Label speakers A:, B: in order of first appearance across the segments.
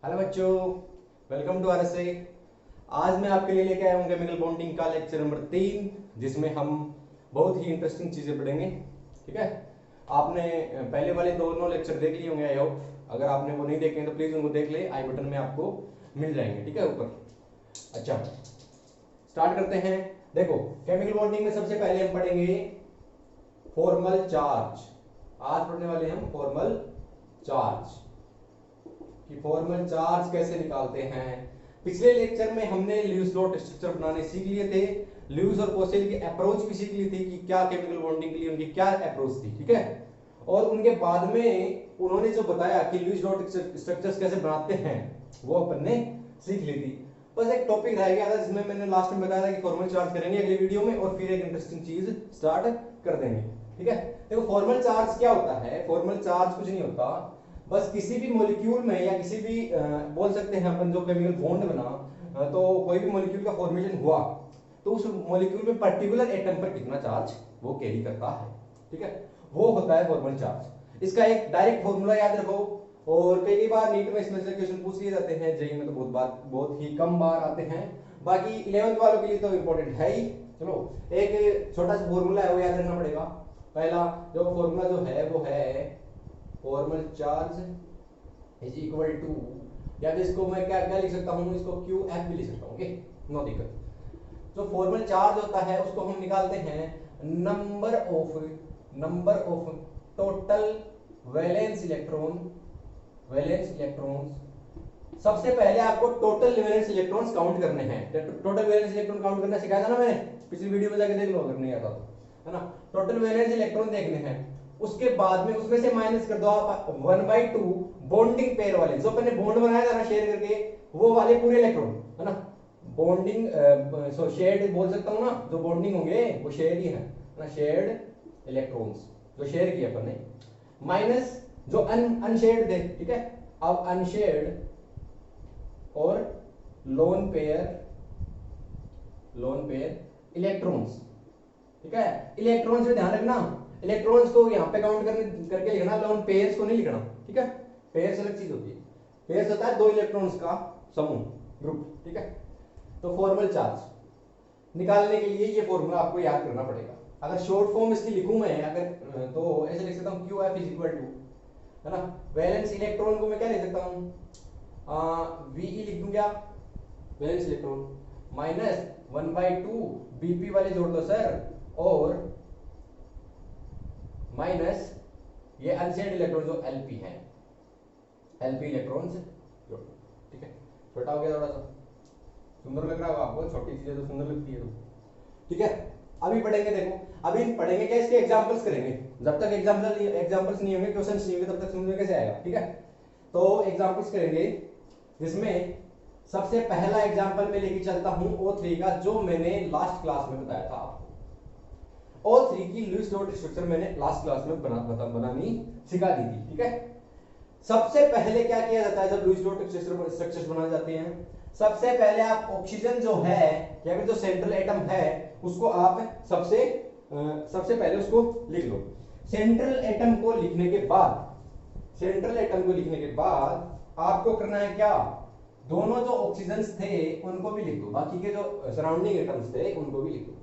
A: Hello बच्चों, welcome to RSA. आज मैं आपके लिए लेके आया हूँ केमिकल बॉन्डिंग का लेक्चर नंबर 3, जिसमें हम बहुत ही इंटरेस्टिंग चीज़ें पढ़ेंगे। ठीक है, आपने पहले वाले दोनों लेक्चर देख लिए होंगे आई होप। अगर आपने वो नहीं देखे हैं तो प्लीज़ उनको देख ले, आई बटन में आपको मिल जाएंगे। ठीक है, ऊपर। अच्छा, स्टार्ट करते हैं। देखो, केमिकल बॉन्डिंग में सबसे पहले हम पढ़ेंगे फॉर्मल चार्ज। आज पढ़ने वाले हम फॉर्मल चार्ज कि फॉर्मल चार्ज कैसे निकालते हैं। पिछले लेक्चर में हमने ल्यूइस डॉट स्ट्रक्चर बनाने सीख लिए थे। ल्यूइस और पोसेल की अप्रोच भी सीख ली थी कि क्या केमिकल बॉन्डिंग के लिए उनकी क्या अप्रोच थी। ठीक है, और उनके बाद में उन्होंने जो बताया कि ल्यूइस डॉट स्ट्रक्चर्स कैसे बनाते हैं वो अपन ने सीख ली थी। बस एक टॉपिक रह गया था जिसमें मैंने लास्ट में बताया था कि फॉर्मल चार्ज करेंगे अगली वीडियो में, और फिर एक इंटरेस्टिंग चीज स्टार्ट कर देंगे। ठीक है, देखो फॉर्मल चार्ज क्या होता है। फॉर्मल चार्ज कुछ नहीं होता, बस किसी भी मॉलिक्यूल में या किसी भी बोल सकते हैं अपन जो केमिकल बॉन्ड बना, तो कोई भी मॉलिक्यूल का फॉर्मेशन हुआ तो उस मॉलिक्यूल में पर्टिकुलर एटम पर कितना चार्ज वो कैरी करता है। ठीक है, वो होता है फॉर्मल चार्ज। इसका एक डायरेक्ट फॉर्मूला याद रखो, और कई बार नीट में इसमें से क्वेश्चन पूछ लिए जाते हैं, जेई में तो बहुत ही कम बार आते हैं। बाकी 11th वालों के लिए तो इंपॉर्टेंट है ही। चलो, एक छोटा सा फॉर्मूला है वो याद रखना पड़ेगा। पहला जो फॉर्मूला जो है वो है formal charge is equal to, या फिर इसको मैं क्या क्या लिख सकता हूँ, इसको क्यू एफ भी लिख सकता हूँ। ओके, नो दिक्कत। जो फॉर्मल चार्ज होता है उसको हम निकालते हैं number of total valence electrons. सबसे पहले आपको टोटल वैलेंस इलेक्ट्रॉन्स काउंट करने हैं। टोटल वैलेंस इलेक्ट्रॉन काउंट करना सिखाया था ना मैंने, पिछली वीडियो में जाके देख लो अगर नहीं आता तो, है ना। टोटल वैलेंस इलेक्ट्रॉन देखने हैं, उसके बाद में उसमें से माइनस कर दो आप 1/2 बॉन्डिंग पेयर वाले, जो अपने बॉन्ड बनाया था ना शेयर करके, वो वाले पूरे इलेक्ट्रॉन, है ना। बॉन्डिंग शेयर्ड बोल सकता हूँ ना, जो बॉन्डिंग होंगे वो शेयर ही है ना, शेयर्ड इलेक्ट्रॉन्स जो शेयर किए अपन ने, माइनस जो अनशेयर्ड थे। ठीक है, अब अनशेयर्ड और लोन पेयर इलेक्ट्रॉन्स। ठीक है, इलेक्ट्रॉन्स में ध्यान रखना, इलेक्ट्रॉन्स को यहाँ पे काउंट करके लिखना, लोन पेयर्स को नहीं लिखना। ठीक है, पेयर्स अलग चीज होती है। पेयर्स होता है दो इलेक्ट्रॉन्स का समूह, ग्रुप। ठीक है, तो फॉर्मल चार्ज निकालने के लिए ये फॉर्मूला आपको याद करना पड़ेगा। अगर शॉर्ट फॉर्म इसकी लिखूं मैं, अगर तो ऐसे लिख सकता हूँ Q F is equal to, है ना, वैलेंस इलेक्ट्रॉन को मैं क्या लिख सकता हूँ, वीई लिख दूं क्या, वैलेंस इलेक्ट्रॉन, माइनस 1/2 बीपी वाले जोड़ दो सर, और माइनस ये अनशेयर्ड इलेक्ट्रॉन जो एलपी है, एलपी इलेक्ट्रॉन्स जोड़ दो। ठीक है, छोटा हो गया थोड़ा सा, सुंदर लग रहा होगा आपको, छोटी चीजें तो सुंदर लगती है तो। ठीक है, अभी पढ़ेंगे, देखो अभी पढ़ेंगे क्या, इसके एग्जांपल्स करेंगे। जब तक एग्जांपल्स नहीं होंगे, क्वेश्चंस नहीं होंगे, तब तक समझ में कैसे आएगा। ठीक है, तो एग्जांपल्स करेंगे, जिसमें सबसे पहला एग्जांपल मैं लेके चलता हूं O3 का, जो मैंने लास्ट क्लास में बताया था आपको। O3 की लुईस डॉट स्ट्रक्चर मैंने लास्ट क्लास में बनानी सिखा दी थी। ठीक है, सबसे पहले क्या किया जाता है जब लुईस डॉट स्ट्रक्चर्स बनाए जाते हैं, सबसे पहले आप ऑक्सीजन जो है या फिर जो सेंट्रल एटम है उसको आप सबसे पहले उसको लिख लो। सेंट्रल एटम को लिखने के बाद आपको करना है क्या, दोनों जो ऑक्सीजन थे उनको भी लिख दो, बाकी के जो सराउंडिंग एटम्स थे उनको भी लिख दो।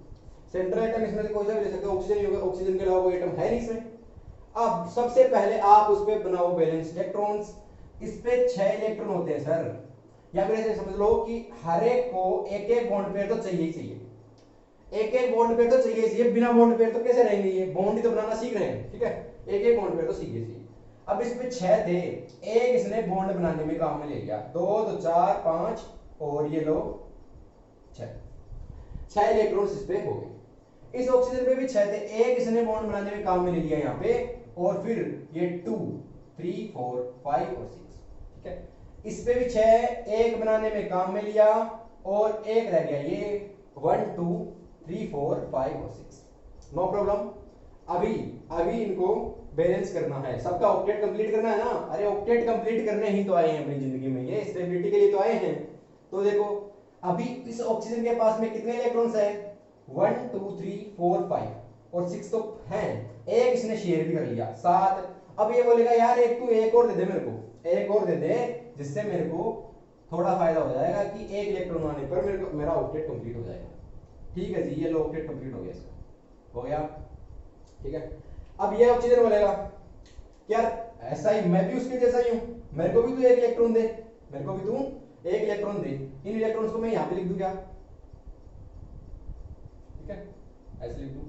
A: सेंट्रल एटम इसमें से कोई सा भी ले सकते हो, ऑक्सीजन ही होगा, ऑक्सीजन के अलावा कोई एटम है नहीं इसमें। अब सबसे पहले आप उस पे बनाओ बैलेंस इलेक्ट्रॉन्स। इस पे 6 इलेक्ट्रॉन होते हैं सर, या फिर ऐसे समझ लो कि हर एक को एक एक बॉन्ड पेयर तो चाहिए ही चाहिए, एक एक बॉन्ड पेयर तो चाहिए चाहिए, बिना बॉन्ड पेयर तो कैसे रहेंगे, ये बॉन्ड ही तो बनाना सीख रहे हैं। ठीक है, एक एक बॉन्ड पेयर तो सीखे चाहिए। अब इसमें 6 थे, एक इसने बॉन्ड बनाने में काम में ले लिया, 2 तो 4 5, और ये लो 6 इलेक्ट्रॉन्स इस पे हो गए। इस ऑक्सीजन पे भी 6 थे, एक इसने बॉन्ड बनाने में काम में ले लिया यहाँ पे, और फिर ये 2 3 4 5 और 6। ठीक है, इस पे भी 6, एक बनाने में काम में लिया, और एक रह गया ये 1 2 3 4 5 और 6। No problem. अभी इनको बैलेंस करना है, सबका ऑक्टेट कंप्लीट करना है ना। अरे ऑक्टेट कंप्लीट करने ही तो आए हैं अपनी जिंदगी में, ये स्टेबिलिटी के लिए तो आए हैं। तो देखो, अभी इस ऑक्सीजन के पास में कितने इलेक्ट्रॉन्स है, 1 2 3 4 5 और 6 तो हैं, एक इसने शेयर भी कर लिया 7, अब ये बोलेगा यार एक तू एक और दे दे मेरे को, एक और दे दे जिससे मेरे को थोड़ा फायदा हो जाएगा कि एक इलेक्ट्रॉन आने पर मेरे को मेरा ऑक्टेट कंप्लीट हो जाएगा। ठीक है जी, ये लो ऑक्टेट कंप्लीट हो गया, इसका हो गया। ठीक है, अब ये ऑक्सीजन बोलेगा यार ऐसा ही मैं भी उसके जैसा ही हूं, मेरे को भी तू एक इलेक्ट्रॉन दे, मेरे को भी तू एक इलेक्ट्रॉन दे। इन इलेक्ट्रॉन्स को मैं यहां पे लिख दूं क्या? ठीक है, ऐसे लिख दूं।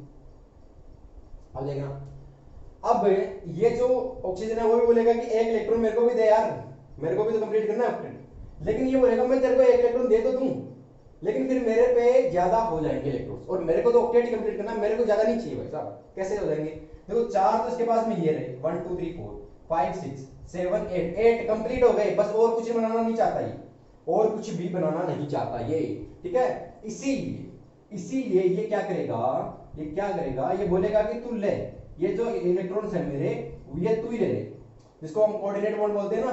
A: अब देखना, अब ये जो ऑक्सीजन है वो भी बोलेगा कि एक इलेक्ट्रॉन मेरे को भी दे यार, मेरे को भी तो कंप्लीट करना है ऑक्टेट। लेकिन ये बोलेगा मैं तेरे को एक इलेक्ट्रॉन दे तो दूं, लेकिन फिर मेरे पे ज्यादा हो जाएंगे इलेक्ट्रॉन्स, और मेरे को तो ऑक्टेट ही कंप्लीट करना है, मेरे को ज्यादा नहीं चाहिए भाई साहब। कैसे हो जाएंगे? देखो चार तो इसके पास में ये रहे, 1 2 3 4 5 6 7 8 8 कंप्लीट हो गए, बस और कुछ बनाना नहीं चाहता ये, और कुछ भी बनाना नहीं चाहता ये। ठीक है, इसीलिए ये क्या करेगा, ये क्या करेगा, ये बोलेगा कि तू ले ये जो इलेक्ट्रॉन्स है मेरे, ये तू ही ले ले, जिसको हम कोऑर्डिनेट बॉन्ड बोलते हैं ना,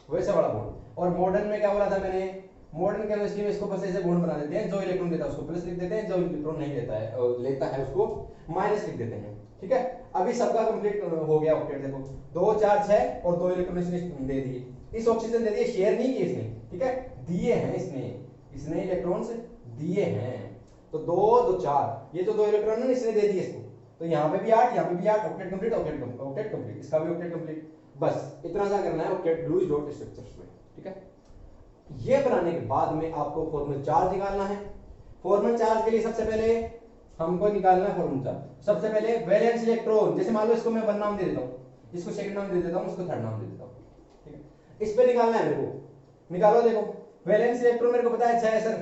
A: वैसे वाला बॉन्ड। और मॉडर्न में क्या बोला था मैंने, मॉडर्न केमिस्ट्री में इसको बस ऐसे बॉन्ड बना देते हैं, जो इलेक्ट्रॉन देता है उसको प्लस लिख देते हैं, जो इलेक्ट्रॉन नहीं देता है लेता है उसको माइनस लिख देते हैं। ठीक है, अभी सबका कंप्लीट हो गया ऑक्टेट। देखो 2 4 6 और 2 इलेक्ट्रॉन इसने दे दिए, इस ऑक्सीजन दे दिए, शेयर नहीं किए इसने। ठीक है, दिए हैं इसने इलेक्ट्रॉन्स दिए हैं, तो 2 2 4, ये तो 2 इलेक्ट्रॉन है इसने दे दिए इसको, तो यहाँ पे भी 8, यहाँ पे भी 8, ऑक्टेट कंप्लीट, ऑक्टेट कंप्लीट, इसका भी ऑक्टेट कंप्लीट। बस इतना सा करना है ऑक्टेट लूज डॉट स्ट्रक्चर्स में। ठीक है, ये बनाने के बाद में आपको फॉर्मल चार्ज निकालना है। फॉर्मल चार्ज के लिए सबसे पहले हमको निकालना है फॉर्मल चार्ज। सबसे पहले वैलेंस इलेक्ट्रॉन, जैसे मान लो इसको मैं 1 नाम दे देता हूं, इसको सेकंड नाम दे देता हूं, इसको थर्ड नाम दे देता हूं। ठीक है, इस पे निकालना है मेरे को। निकालो, देखो वैलेंस इलेक्ट्रॉन मेरे को पता है 6 है सर,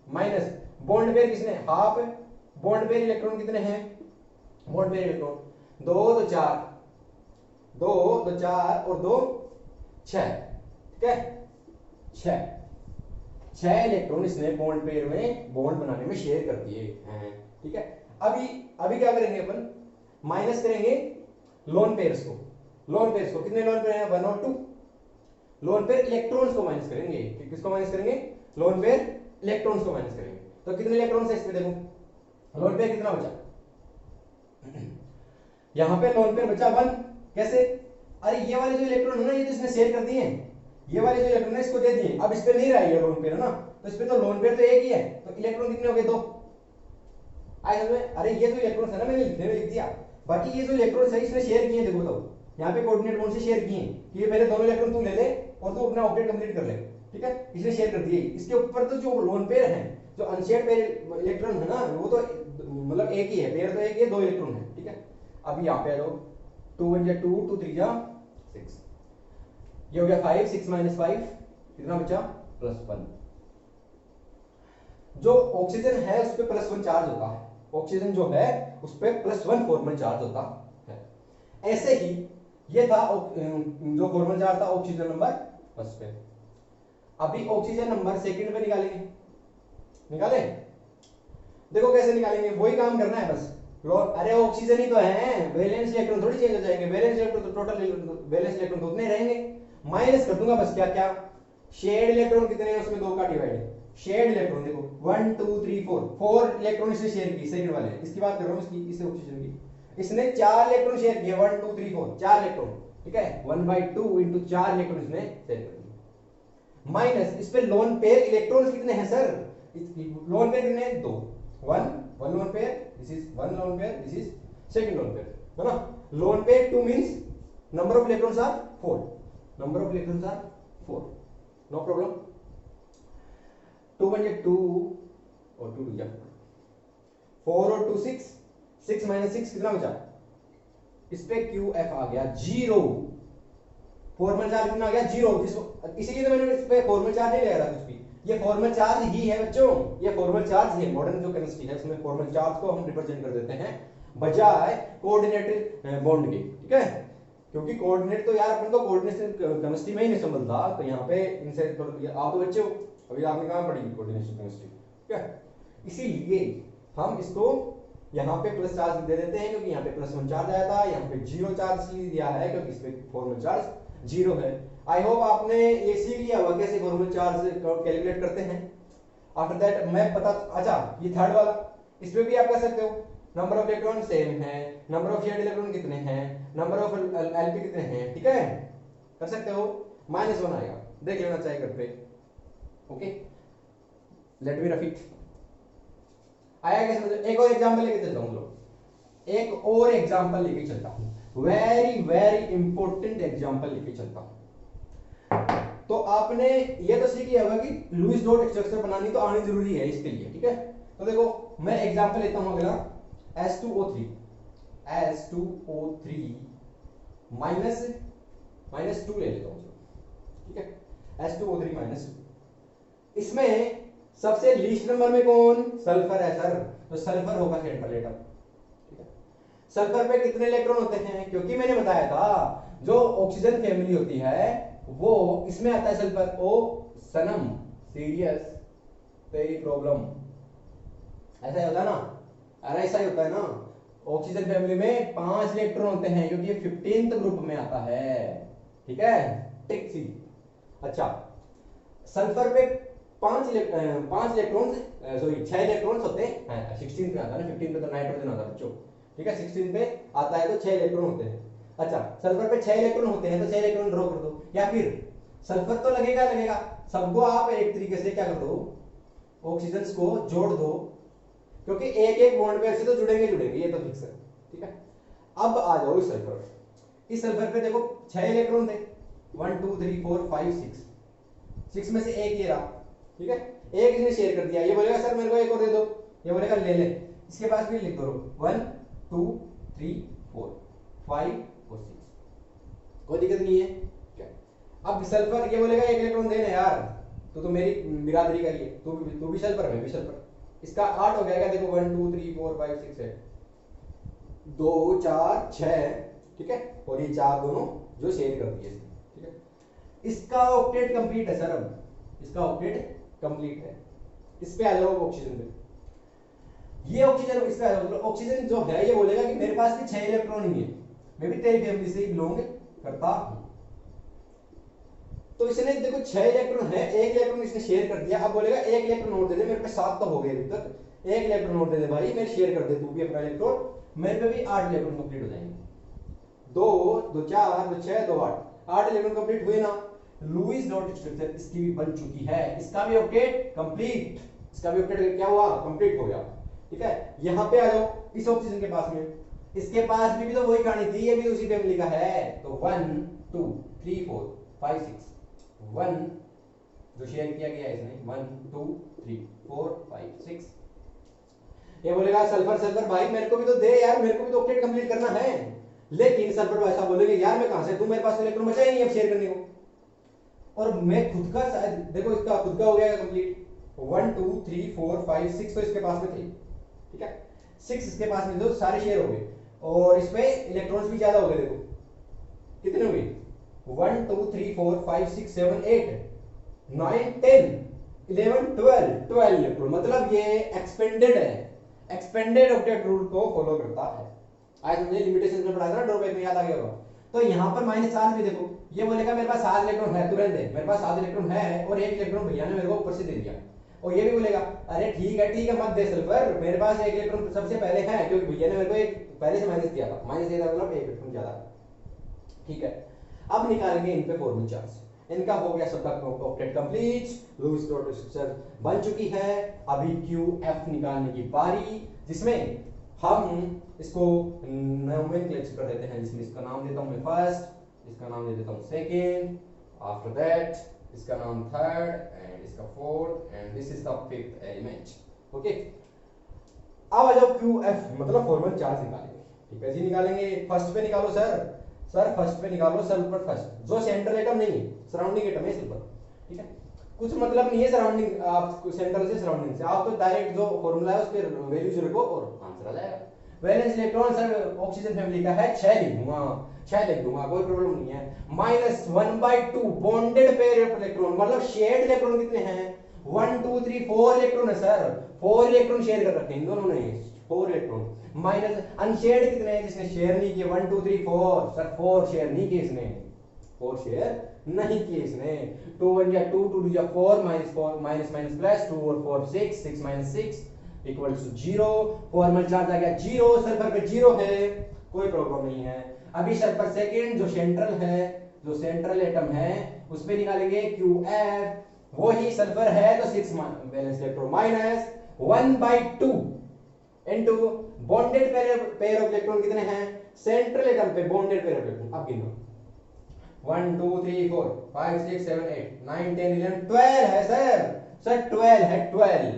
A: माइनस बॉन्ड पेयर किसने, हाफ, बॉन्ड पेयर इलेक्ट्रॉन कितने हैं, बॉन्ड पेयर इलेक्ट्रॉन 2 2 4, 2 2 4 और 2 6। ठीक है, 6 इलेक्ट्रॉन इसने बॉन्ड पेयर में बॉन्ड बनाने में शेयर कर दिए हैं। ठीक है, अभी क्या करेंगे अपन, माइनस करेंगे लोन पेयर्स को। लोन पेयर्स को कितने लोन पेयर हैं, 1 और 2, लोन पेयर इलेक्ट्रॉन्स को माइनस करेंगे। किसको माइनस करेंगे, लोन पेयर इलेक्ट्रॉन्स को माइनस करेंगे। तो कितने इलेक्ट्रॉन्स है इसमें, देखो लोन पेयर कितना बचा, यहां पे लोन पेयर बचा 1। कैसे, अरे ये वाले जो इलेक्ट्रॉन है ना, ये तो इसने शेयर कर दिए हैं, ये वाले जो इलेक्ट्रॉन है इसको दे दिए, अब इस पे नहीं रहा ये लोन पेयर है ना, तो इस पे तो लोन पेयर तो एक ही है, तो इलेक्ट्रॉन कितने हो गए, 2 आए समझ में। अरे ये जो इलेक्ट्रॉन है ना, मैंने लिखने में लिख दिया, बाकी ये जो इलेक्ट्रॉन है इसने शेयर किए, देखो तो यहाँ पे कोऑर्डिनेट बॉन्ड से शेयर किए कि ये पहले दोनों इलेक्ट्रॉन तू ले ले और तू अपना ऑक्टेट कंप्लीट कर ले। ठीक है, इसने शेयर कर दिए। इसके ऊपर तो जो लोन पेयर है, जो अनशेयर्ड पेयर इलेक्ट्रॉन है ना, वो तो मतलब एक ही है, पेयर तो एक ही है, 2 इलेक्ट्रॉन है। ठीक है, अब यहाँ पे आ जाओ, 2 1 2 2 3 6, ये हो गया 5, 6 - 5 कितना बचा, +1। जो ऑक्सीजन है उस पे +1 चार्ज होता है, ऑक्सीजन जो है उस पे +1 फॉर्मल चार्ज होता है। ऐसे ही ये था जो फॉर्मल चार्ज था ऑक्सीजन नंबर फर्स्ट पे। अभी ऑक्सीजन नंबर सेकंड पे निकालेंगे, निकाले, देखो कैसे निकालेंगे, वही काम करना है बस। अरे ऑक्सीजन ही तो है, वैलेंस इलेक्ट्रॉन थोड़ी चेंज हो जाएंगे, वैलेंस इलेक्ट्रॉन तो टोटल वैलेंस इलेक्ट्रॉन तो उतने रहेंगे, माइनस कर दूंगा बस। क्या क्या, शेड इलेक्ट्रॉन कितने हैं उसमें 2 का डिवाइड, शेड इलेक्ट्रॉन देखो 1 2 3 4 इलेक्ट्रॉन इसने शेयर की, सेकंड वाले इसकी बात कर रहा हूं, इसकी इस ऑक्सीजन की, इसने 4 इलेक्ट्रॉन शेयर किए, 1 2 3 4 4 इलेक्ट्रॉन। ठीक है, 1/2 × 4 इलेक्ट्रॉन इसने शेयर कर दिए, माइनस इस पे लोन पेयर इलेक्ट्रॉन्स कितने हैं सर, लोन पेयर कितने हैं, 2, 1 lone pair, this is 1 lone pair, this is second lone pair, है ना। Lone pair 2 means number of electrons are 4, number of electrons are 4, no problem. 2 1 2 और 2 2 4 और 2 6, 6 - 6 कितना बचा, इस पे QF आ गया 0, फॉर्मल चार्ज कितना आ गया 0, इसीलिए तो मैंने इस पे फॉर्मल चार्ज नहीं लगाया था कुछ भी, ये फॉर्मल चार्ज ही है बच्चों, ये फॉर्मल चार्ज ही है। मॉडर्न जो केमिस्ट्री है उसमें फॉर्मल चार्ज को हम रिप्रेजेंट कर देते हैं बजाय कोऑर्डिनेटेड बॉन्ड के। ठीक है, क्योंकि कोऑर्डिनेट तो यार अपन तो कोऑर्डिनेशन केमिस्ट्री में ही नहीं समझता, तो यहाँ पे इनसे आप तो बच्चे हो, अभी आपने कहाँ पढ़ी कोऑर्डिनेशन केमिस्ट्री। ठीक है, इसीलिए हम इसको यहाँ पे प्लस चार्ज दे देते हैं, क्योंकि यहाँ पे +1 चार्ज आया था, यहाँ पे 0 चार्ज दिया है क्योंकि इस पे फॉर्मल चार्ज 0 है। आई होप आपने ये सीख लिया होगा कैसे फॉर्मल चार्ज कैलकुलेट करते हैं। आफ्टर दैट मैं पता, अच्छा ये थर्ड वाला, इस पे भी आप कर सकते हो, नंबर ऑफ इलेक्ट्रॉन सेम है, नंबर ऑफ शेयर्ड इलेक्ट्रॉन कितने हैं, नंबर ऑफ एलपी कितने हैं, ठीक है, कर सकते हो। -1 आएगा, देख लेना चाहिए घर पे। ओके, लेट मी रफीक आया क्या समझ। एक और एग्जांपल लेके चलता हूँ, एक और एग्जांपल लेके चलता हूँ, वेरी वेरी इंपॉर्टेंट एग्जांपल लेके चलता हूँ। तो आपने ये तो सीख लिया होगा कि लुईस डॉट स्ट्रक्चर बनानी तो आनी जरूरी है इसके लिए, ठीक है। तो देखो मैं एग्जांपल लेता हूं अगला, S2O3 माइनस 2 ले लेता हूं, ठीक है, S2O3 -2। इसमें सबसे लीस्ट नंबर में कौन, सल्फर है सर, तो सल्फर होगा सेंट्रल एटम, ठीक है। सल्फर पे कितने इलेक्ट्रॉन होते हैं, क्योंकि मैंने बताया था जो ऑक्सीजन फैमिली होती है वो इसमें आता है सल्फर। ओ सनम सीरियस तेरी प्रॉब्लम, ऐसा ही होता है ना, अरे ऐसा ही होता है ना। ऑक्सीजन फैमिली में 5 इलेक्ट्रॉन होते हैं क्योंकि ये 15th ग्रुप में आता है, ठीक है, टिक सी। अच्छा, सल्फर पे 5 इलेक्ट्रॉन सॉरी 6 इलेक्ट्रॉन होते हैं, 16 में आता है ना, 15 पे तो नाइट्रोजन आता है बच्चों, ठीक है, 16 पे आता है तो 6 इलेक्ट्रॉन होते हैं। अच्छा, सल्फर पे 6 इलेक्ट्रॉन होते हैं तो 6 इलेक्ट्रॉन ड्रॉ कर दो, या फिर सल्फर तो लगेगा सबको आप एक तरीके से क्या कर दो, ऑक्सीजन को जोड़ दो, क्योंकि एक एक बॉन्ड पे ऐसे तो जुड़ेंगे ये तो फिक्स है, ठीक है। अब आ जाओ इस सल्फर पे देखो 6 इलेक्ट्रॉन थे, 1 2 3 4 5 6 में से एक ये रहा, ठीक है, एक इसने शेयर कर दिया, ये बोलेगा सर मेरे को एक और दे दो, ये बोलेगा ले ले, इसके पास भी लिख दो 1 2 3 4 5 और 6, कोई दिक्कत नहीं है क्या। अब सल्फर ये बोलेगा एक इलेक्ट्रॉन देना यार, तो मेरी बिरादरी का ये तू भी सल्फर, मैं भी सल्फर, इसका 8 हो जाएगा, देखो 1 2 3 4 5 6 है, 2 4 6, ठीक है, और ये 4 दोनों जो शेयर कर दिए, ठीक है। इसका ऑक्टेट कंप्लीट है सर, अब इसका ऑक्टेट कंप्लीट है। इस पे आ जाओ ऑक्सीजन पे, ये ऑक्सीजन इस पे आ जाओ, ऑक्सीजन जो है ये बोलेगा कि मेरे पास भी 6 इलेक्ट्रॉन ही है, मैं भी तेरी फैमिली से ही बिलोंग करता हूं। तो इसने देखो 6 इलेक्ट्रॉन है, एक इलेक्ट्रॉन इसने शेयर कर दिया, अब बोलेगा एक इलेक्ट्रॉन और दे दे, मेरे पे 7 तो हो गए अभी तक, एक इलेक्ट्रॉन और दे दे भाई, मैं शेयर कर दे तू भी अपना इलेक्ट्रॉन, मेरे पे भी 8 इलेक्ट्रॉन कंप्लीट हो जाएंगे, 2 2 4 2 6 2 8 इलेक्ट्रॉन कंप्लीट हुए ना। लुईस डॉट स्ट्रक्चर इसकी भी बन चुकी है, इसका भी ऑक्टेट कंप्लीट, इसका भी ऑक्टेट क्या हुआ, कंप्लीट हो गया, ठीक है। यहां पे आ जाओ इस ऑक्सीजन के पास में, इसके पास भी तो वही कहानी थी, ये भी उसी फैमिली का है, तो 1 2 3 4 5 6 1 जो शेयर किया गया है इसने 1 2 3 4 5 6, ये बोलेगा सल्फर भाई मेरे को भी तो दे यार, मेरे को भी तो ऑक्टेट कंप्लीट करना है, लेकिन सल्फर भाई साहब बोलेंगे यार मैं कहां से दूं, मेरे पास इलेक्ट्रॉन बचा ही नहीं अब शेयर करने को, और मैं खुद का शायद देखो इसका खुद का हो गया कंप्लीट, 1 2 3 4 5 6 तो इसके पास में थे, ठीक है, 6 इसके पास में तो सारे शेयर हो गए, और इसमें इलेक्ट्रॉन्स भी ज्यादा हो गए, देखो कितने हो गए, 1 2 3 4 5 6 7 8 9 10 11 12 इलेक्ट्रॉन, मतलब ये एक्सपेंडेड है, एक्सपेंडेड ऑक्टेट रूल को फॉलो करता है। आज हमने लिमिटेशन में पढ़ा था ना, ड्रॉबैक में याद आ गया होगा। तो यहाँ पर -4 भी देखो, ये बोलेगा मेरे पास 7 इलेक्ट्रॉन है, तुरंत है मेरे पास 7 इलेक्ट्रॉन है, और एक इलेक्ट्रॉन भैया ने मेरे को ऊपर से दे दिया, और ये भी बोलेगा अरे ठीक है मत दे सल्फर, मेरे पास एक इलेक्ट्रॉन सबसे पहले है, क्योंकि भैया ने मेरे को एक पहले से माइनस दिया था, माइनस दिया था मतलब एक इलेक्ट्रॉन ज्यादा, ठीक है। अब निकालेंगे इन पे फॉर्मल चार्ज, इनका हो गया सबका octet complete, Lewis dot structure बन चुकी है। अभी QF निकालने की बारी, जिसमें हम इसको नोमेनक्लेचर कर देते हैं, जिसमें इसका नाम देता हूं मैं फर्स्ट, इसका नाम दे देता हूं सेकंड, आफ्टर दैट इसका नाम थर्ड, एंड इसका fourth, and this is the fifth element, okay. अब आ जाओ QF मतलब फॉर्मल चार्ज निकालेंगे, ठीक है जी, निकालेंगे। फर्स्ट पे निकालो सर फर्स्ट पे निकालो सल्फर फर्स्ट, जो सेंट्रल एटम नहीं है, सराउंडिंग एटम है सल्फर, ठीक है, कुछ मतलब नहीं है सराउंडिंग, आप सेंटर से सराउंडिंग से, आप तो डायरेक्ट जो फॉर्मूला है उस पर वैल्यूज रखो और आंसर आ जाएगा। Valence electron sir oxygen family का है 6 लिख दूंगा, कोई प्रॉब्लम नहीं है। -1/2 बॉन्डेड पेयर ऑफ इलेक्ट्रॉन, मतलब शेयर्ड इलेक्ट्रॉन कितने हैं, 1 2 3 4 इलेक्ट्रॉन है सर, 4 इलेक्ट्रॉन शेयर कर रखे हैं इन दोनों ने, 4 इलेक्ट्रॉन, माइनस अनशेयर्ड कितने हैं जिसने शेयर नहीं किए, 1 2 3 4 सर, 4 शेयर नहीं किए इसने, 4 शेयर नहीं किए इसने, 2 1 या 2 2 2 या 4 -4 -+ 2 और 4 6 6 -6 इक्वल टू 0, फॉर्मल चार्ज आ गया 0, सल्फर पे 0 है, कोई प्रॉब्लम नहीं है। अभी सल्फर सेकंड जो सेंट्रल है, जो सेंट्रल एटम है उस पे निकालेंगे QF, वो ही सल्फर है तो 6 valence electron minus 1/2 into bonded pair of electron कितने हैं सेंट्रल एटम पे बॉन्डेड पेयर ऑफ इलेक्ट्रॉन, अब गिनो 1 2 3 4 5 6 7 8 9 10 11 12 है सर 12 है 12,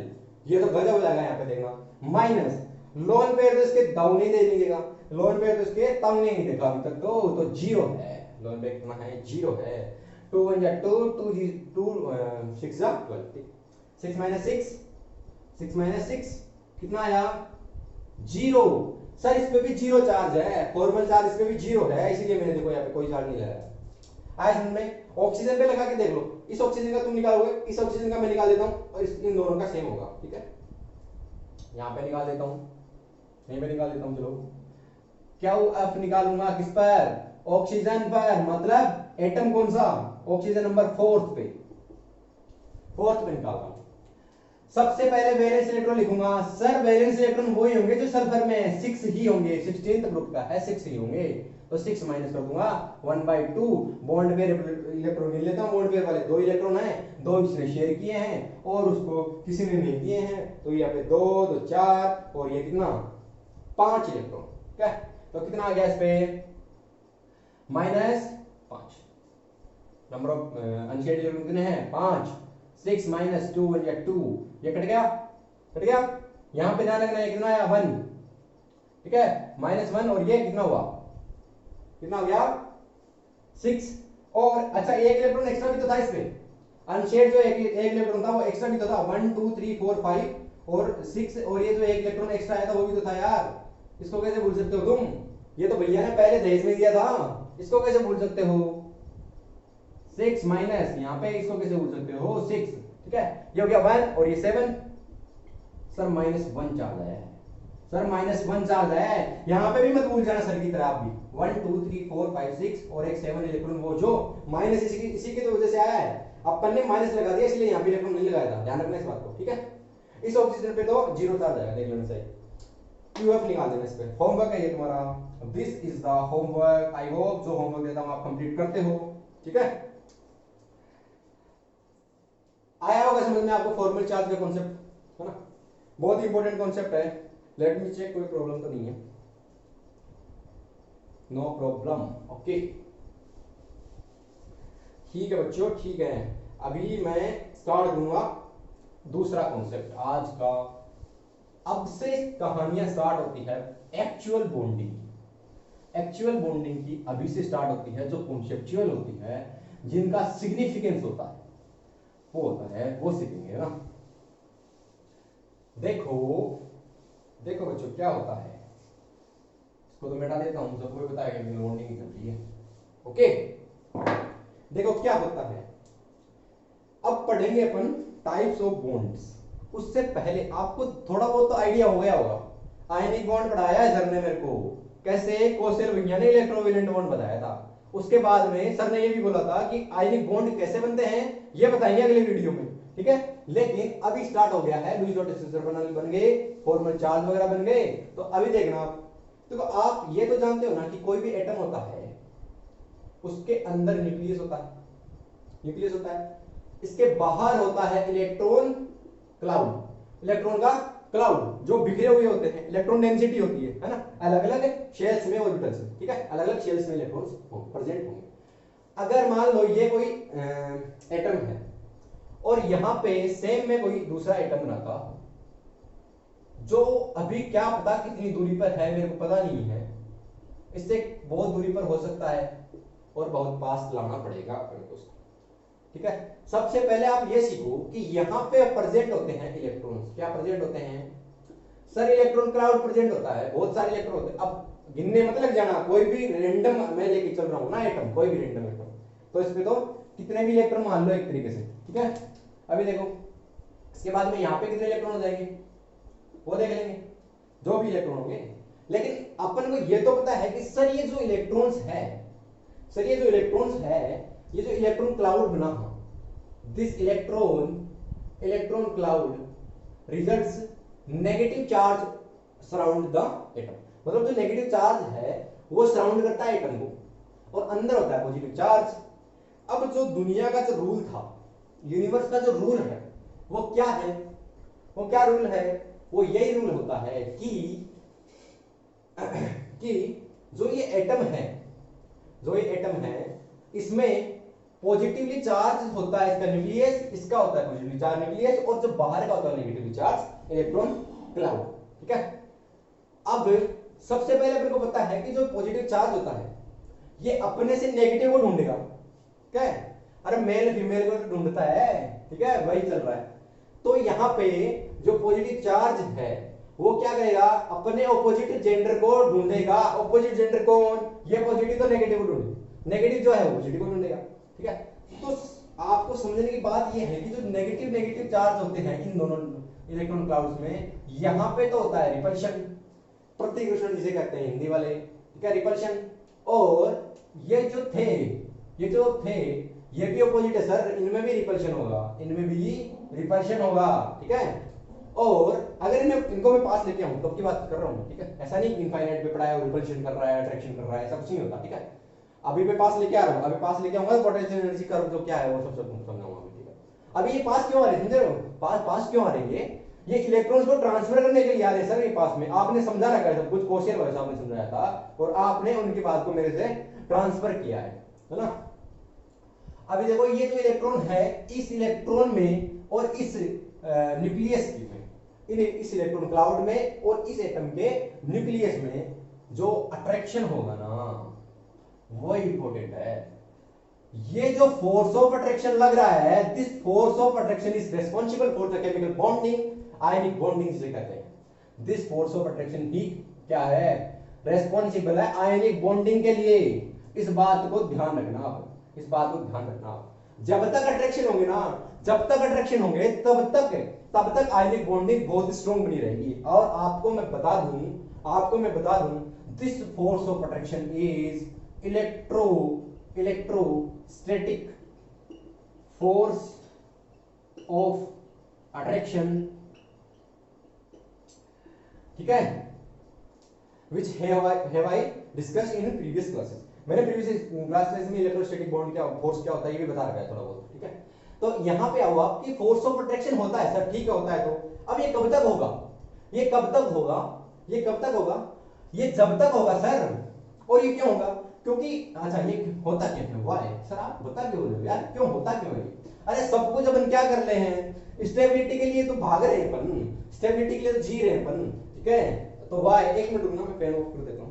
A: ये तो गजब हो जाएगा यहाँ पे देखना, माइनस लोन पेयर तो इसके दाव नहीं दे देगा, लोन पेयर तो इसके ताऊ नहीं देखा अभी तक तो 0 है, लोन पेयर कितना है 0 है, 2 1 जा 2 2 6 जा 12, 6 minus 6 minus 6 कितना आया 0, सर इस पे भी 0 चार्ज है, फॉर्मल चार्ज इस पे भी 0 है, इसीलिए मैंने देखो यहाँ पे कोई चार्ज नहीं लगाया। आया समझ में, ऑक्सीजन पे लगा के देख लो, इस ऑक्सीजन का तुम निकालोगे, इस ऑक्सीजन का मैं निकाल देता हूं और इन दोनों का सेम होगा, ठीक है, यहां पे निकाल देता हूं, यहीं पे निकाल देता हूं, चलो क्या एफ निकालूंगा किस पर ऑक्सीजन पर, मतलब एटम कौन सा ऑक्सीजन नंबर 4th पे निकाल रहा हूं। सबसे पहले वैलेंस इलेक्ट्रॉन लिखूंगा, सर वैलेंस इलेक्ट्रॉन वही होंगे जो सल्फर में है, 6 ही होंगे, 16th ग्रुप का है 6 ही होंगे, तो 6 माइनस कर दूंगा 1/2, बॉन्ड पेयर इलेक्ट्रॉन गिन लेता हूं, बॉन्ड पेयर वाले 2 इलेक्ट्रॉन हैं, 2 इसने शेयर किए हैं और उसको किसी ने नहीं दिए हैं, तो यहाँ पे 2 तो 4 और ये कितना 5 इलेक्ट्रॉन, क्या तो कितना आ गया इस पे -5, नंबर ऑफ अनशेयर्ड इलेक्ट्रॉन कितने हैं 5, 6 minus 2 1 या 2, ये कट गया, यहां पे ध्यान रखना है कितना आया 1, ठीक है -1 और ये कितना हुआ, कितना हो गया 6, और अच्छा एक इलेक्ट्रॉन एक्स्ट्रा भी तो था इसमें, अनशेयर्ड जो एक इलेक्ट्रॉन था वो एक्स्ट्रा भी तो था, 1 2 3 4 5 और 6, और ये जो एक इलेक्ट्रॉन एक्स्ट्रा आया था वो भी तो था यार, इसको कैसे भूल सकते हो तुम, ये तो भैया ने पहले दहेज में दिया था, इसको कैसे भूल सकते हो, 6 माइनस यहाँ पे इसको कैसे भूल सकते हो 6, ठीक है, ये हो गया 1 और ये 7, सर -1 चार्ज आया है, सर -1 चार्ज आया है, यहाँ पे भी मत भूल जाना सर की तरह आप भी, 1 2 3 4 5 6 और एक 7 इलेक्ट्रॉन वो जो माइनस इसी की तो वजह से आया है, अपन ने माइनस लगा दिया इसलिए यहाँ पे इलेक्ट्रॉन नहीं लगाया था, ध्यान रखना इस बात को, ठीक है, इस ऑक्सीजन पे तो 0 चार्ज आएगा, देख लेना सही, QF निकाल देना इस पे, होमवर्क है ये तुम्हारा, this is the homework, I hope जो होमवर्क देता हूं आप कंप्लीट करते हो, ठीक है, आया होगा समझ में आपको फॉर्मल चार्ज का कॉन्सेप्ट, है ना, बहुत ही इंपॉर्टेंट कॉन्सेप्ट है, लेट मी चेक, कोई प्रॉब्लम तो नहीं है, नो प्रॉब्लम, ओके, ठीक है बच्चों, ठीक है, अभी मैं स्टार्ट करूंगा दूसरा कॉन्सेप्ट आज का, अब से कहानियां स्टार्ट होती है एक्चुअल बॉन्डिंग की अभी से स्टार्ट होती है, जो कॉन्सेप्चुअल होती है, जिनका सिग्निफिकेंस होता है वो होता है, वो सीखेंगे ना, देखो बच्चों क्या होता है, इसको तो मिटा देता हूं, सबको बताएगा कि बॉन्डिंग ही चल रही है, ओके, देखो क्या होता है, अब पढ़ेंगे अपन टाइप्स ऑफ बॉन्ड्स, उससे पहले आपको थोड़ा बहुत तो आइडिया हो गया होगा, आयनिक बॉन्ड पढ़ाया है सर ने मेरे को, कैसे कोसेल भैया ने इलेक्ट्रोवैलेंट बॉन्ड बताया था, उसके बाद में सर ने ये भी बोला था कि आयनिक बॉन्ड कैसे बनते हैं ये बताएंगे अगले वीडियो में, ठीक है, लेकिन अभी स्टार्ट हो गया है, लुईस डॉट स्ट्रक्चर बन गए, फॉर्मल चार्ज वगैरह बन गए, तो अभी देखना आप, तो आप ये तो जानते हो ना कि कोई भी एटम होता है उसके अंदर न्यूक्लियस होता है, इसके बाहर होता है इलेक्ट्रॉन का क्लाउड जो बिखरे हुए होते हैं, इलेक्ट्रॉन डेंसिटी होती है ना, अलग अलग शेल्स में ऑर्बिटल्स में, ठीक है, अलग अलग शेल्स में इलेक्ट्रॉन्स प्रेजेंट होंगे। अगर मान लो ये कोई एटम है और यहां पे सेम में कोई दूसरा एटम बनाता, जो अभी क्या पता कितनी दूरी पर है, मेरे को पता नहीं है, इससे बहुत दूरी पर हो सकता है और बहुत पास लाना पड़ेगा अपने को, ठीक है, सबसे पहले आप ये सीखो कि यहां पे प्रेजेंट होते हैं इलेक्ट्रॉन्स, क्या प्रेजेंट होते हैं सर, इलेक्ट्रॉन क्लाउड प्रेजेंट होता है, बहुत सारे इलेक्ट्रॉन होते हैं, अब गिनने मत लग जाना, कोई भी रैंडम मैं लेके चल रहा हूं ना एटम, कोई भी रैंडम एटम, तो इसमें तो कितने भी इलेक्ट्रॉन मान लो एक तरीके से, ठीक है, अभी देखो इसके बाद में यहाँ पे कितने इलेक्ट्रॉन हो जाएंगे वो देख लेंगे, जो भी इलेक्ट्रॉन होंगे, लेकिन अपन को ये तो पता है कि सर ये जो इलेक्ट्रॉन्स है, ये जो इलेक्ट्रॉन क्लाउड बना, this electron cloud results negative charge surround the atom, मतलब जो नेगेटिव चार्ज है वो सराउंड करता है एटम को और अंदर होता है पॉजिटिव चार्ज। अब जो दुनिया का जो रूल था, यूनिवर्स का जो रूल है वो क्या है, वो क्या रूल है, वो यही रूल होता है कि जो ये एटम है, जो ये एटम है इसमें पॉजिटिवली चार्ज होता है इसका न्यूक्लियस, इसका होता है पॉजिटिवली चार्ज न्यूक्लियस, और जो बाहर का होता है नेगेटिवली चार्ज इलेक्ट्रॉन क्लाउड। ठीक है, अब सबसे पहले अपने को पता है कि जो पॉजिटिव चार्ज होता है ये अपने से नेगेटिव को ढूंढेगा। क्या है, अरे मेल फीमेल को ढूंढता है, ठीक है, वही चल रहा है। तो यहां पे जो पॉजिटिव चार्ज है वो क्या करेगा, अपने ऑपोजिट जेंडर को ढूंढेगा। ऑपोजिट जेंडर कौन, ये पॉजिटिव तो नेगेटिव को ढूंढेगा, नेगेटिव जो है वो पॉजिटिव को ढूंढेगा। ठीक है, तो आपको समझने की बात ये है कि जो नेगेटिव नेगेटिव चार्ज होते हैं इन दोनों इलेक्ट्रॉन क्लाउड्स में, यहां पे तो होता है रिपल्शन, प्रतिकर्षण जिसे कहते हैं हिंदी वाले, ठीक है, रिपल्शन। और ये जो थे ये भी ऑपोजिट है सर, इनमें भी रिपल्शन होगा, इनमें भी रिपल्शन होगा। ठीक है, और अगर इनको मैं पास लेके आऊं तब की बात कर रहा हूं, ठीक है, ऐसा नहीं इनफाइनाइट पे पड़ा है और रिपल्शन कर रहा है अट्रैक्शन कर रहा है, ऐसा कुछ नहीं होता। ठीक है, अभी मैं पास लेके आ रहा हूं, अभी पास लेके आऊंगा पोटेंशियल एनर्जी कर्व जो क्या है वो सब समझाऊंगा। ठीक है, अभी ये पास क्यों आ रहे हैं, समझ रहे हो, पास क्यों आ रहे हैं, ये इलेक्ट्रॉन्स को ट्रांसफर करने के लिए आ रहे हैं सर। ये पास में आपने समझा रखा है सब कुछ, क्वेश्चन वगैरह आपने समझाया था और आपने उनकी बात को मेरे से ट्रांसफर किया है ना। अभी देखो ये जो इलेक्ट्रॉन है, इस इलेक्ट्रॉन में और इस न्यूक्लियस में, इस इलेक्ट्रॉन क्लाउड में और इस एटम के न्यूक्लियस में जो अट्रैक्शन होगा ना वो इंपॉर्टेंट है। ये जो फोर्स ऑफ अट्रैक्शन लग रहा है, this force of attraction is responsible for the chemical bonding, ionic bonding जिसे कहते हैं। दिस फोर्स ऑफ अट्रैक्शन ही क्या है, रेस्पॉन्सिबल है आयनिक बॉन्डिंग के लिए। इस बात को ध्यान रखना आप, इस बात को ध्यान रखना आप। जब तक अट्रैक्शन होंगे ना, जब तक अट्रैक्शन होंगे तब तक आयनिक बॉन्डिंग बहुत स्ट्रॉन्ग बनी रहेगी। और आपको मैं बता दूं this force of attraction is electrostatic force of attraction, ठीक है, which have I discussed in previous classes। मैंने प्रीवियस क्लासेस में इलेक्ट्रोस्टैटिक बॉन्ड क्या, फोर्स क्या होता है ये भी बता रखा है थोड़ा बहुत। ठीक है, तो यहां पे आओ आप कि फोर्स ऑफ अट्रैक्शन होता है सर, ठीक है होता है। तो अब ये कब तक होगा, ये कब तक होगा, ये कब तक होगा, ये जब तक होगा सर। और ये क्यों होगा, क्योंकि अच्छा ये होता क्या है, वाई सर आप बता क्यों रहे हो यार, क्यों होता क्यों है। अरे सब कुछ अपन क्या कर रहे हैं, स्टेबिलिटी के लिए तो भाग रहे हैं अपन, स्टेबिलिटी के लिए तो जी रहे हैं अपन। ठीक है, तो वाई, एक मिनट रुकना मैं फैन ऑफ कर देता हूं।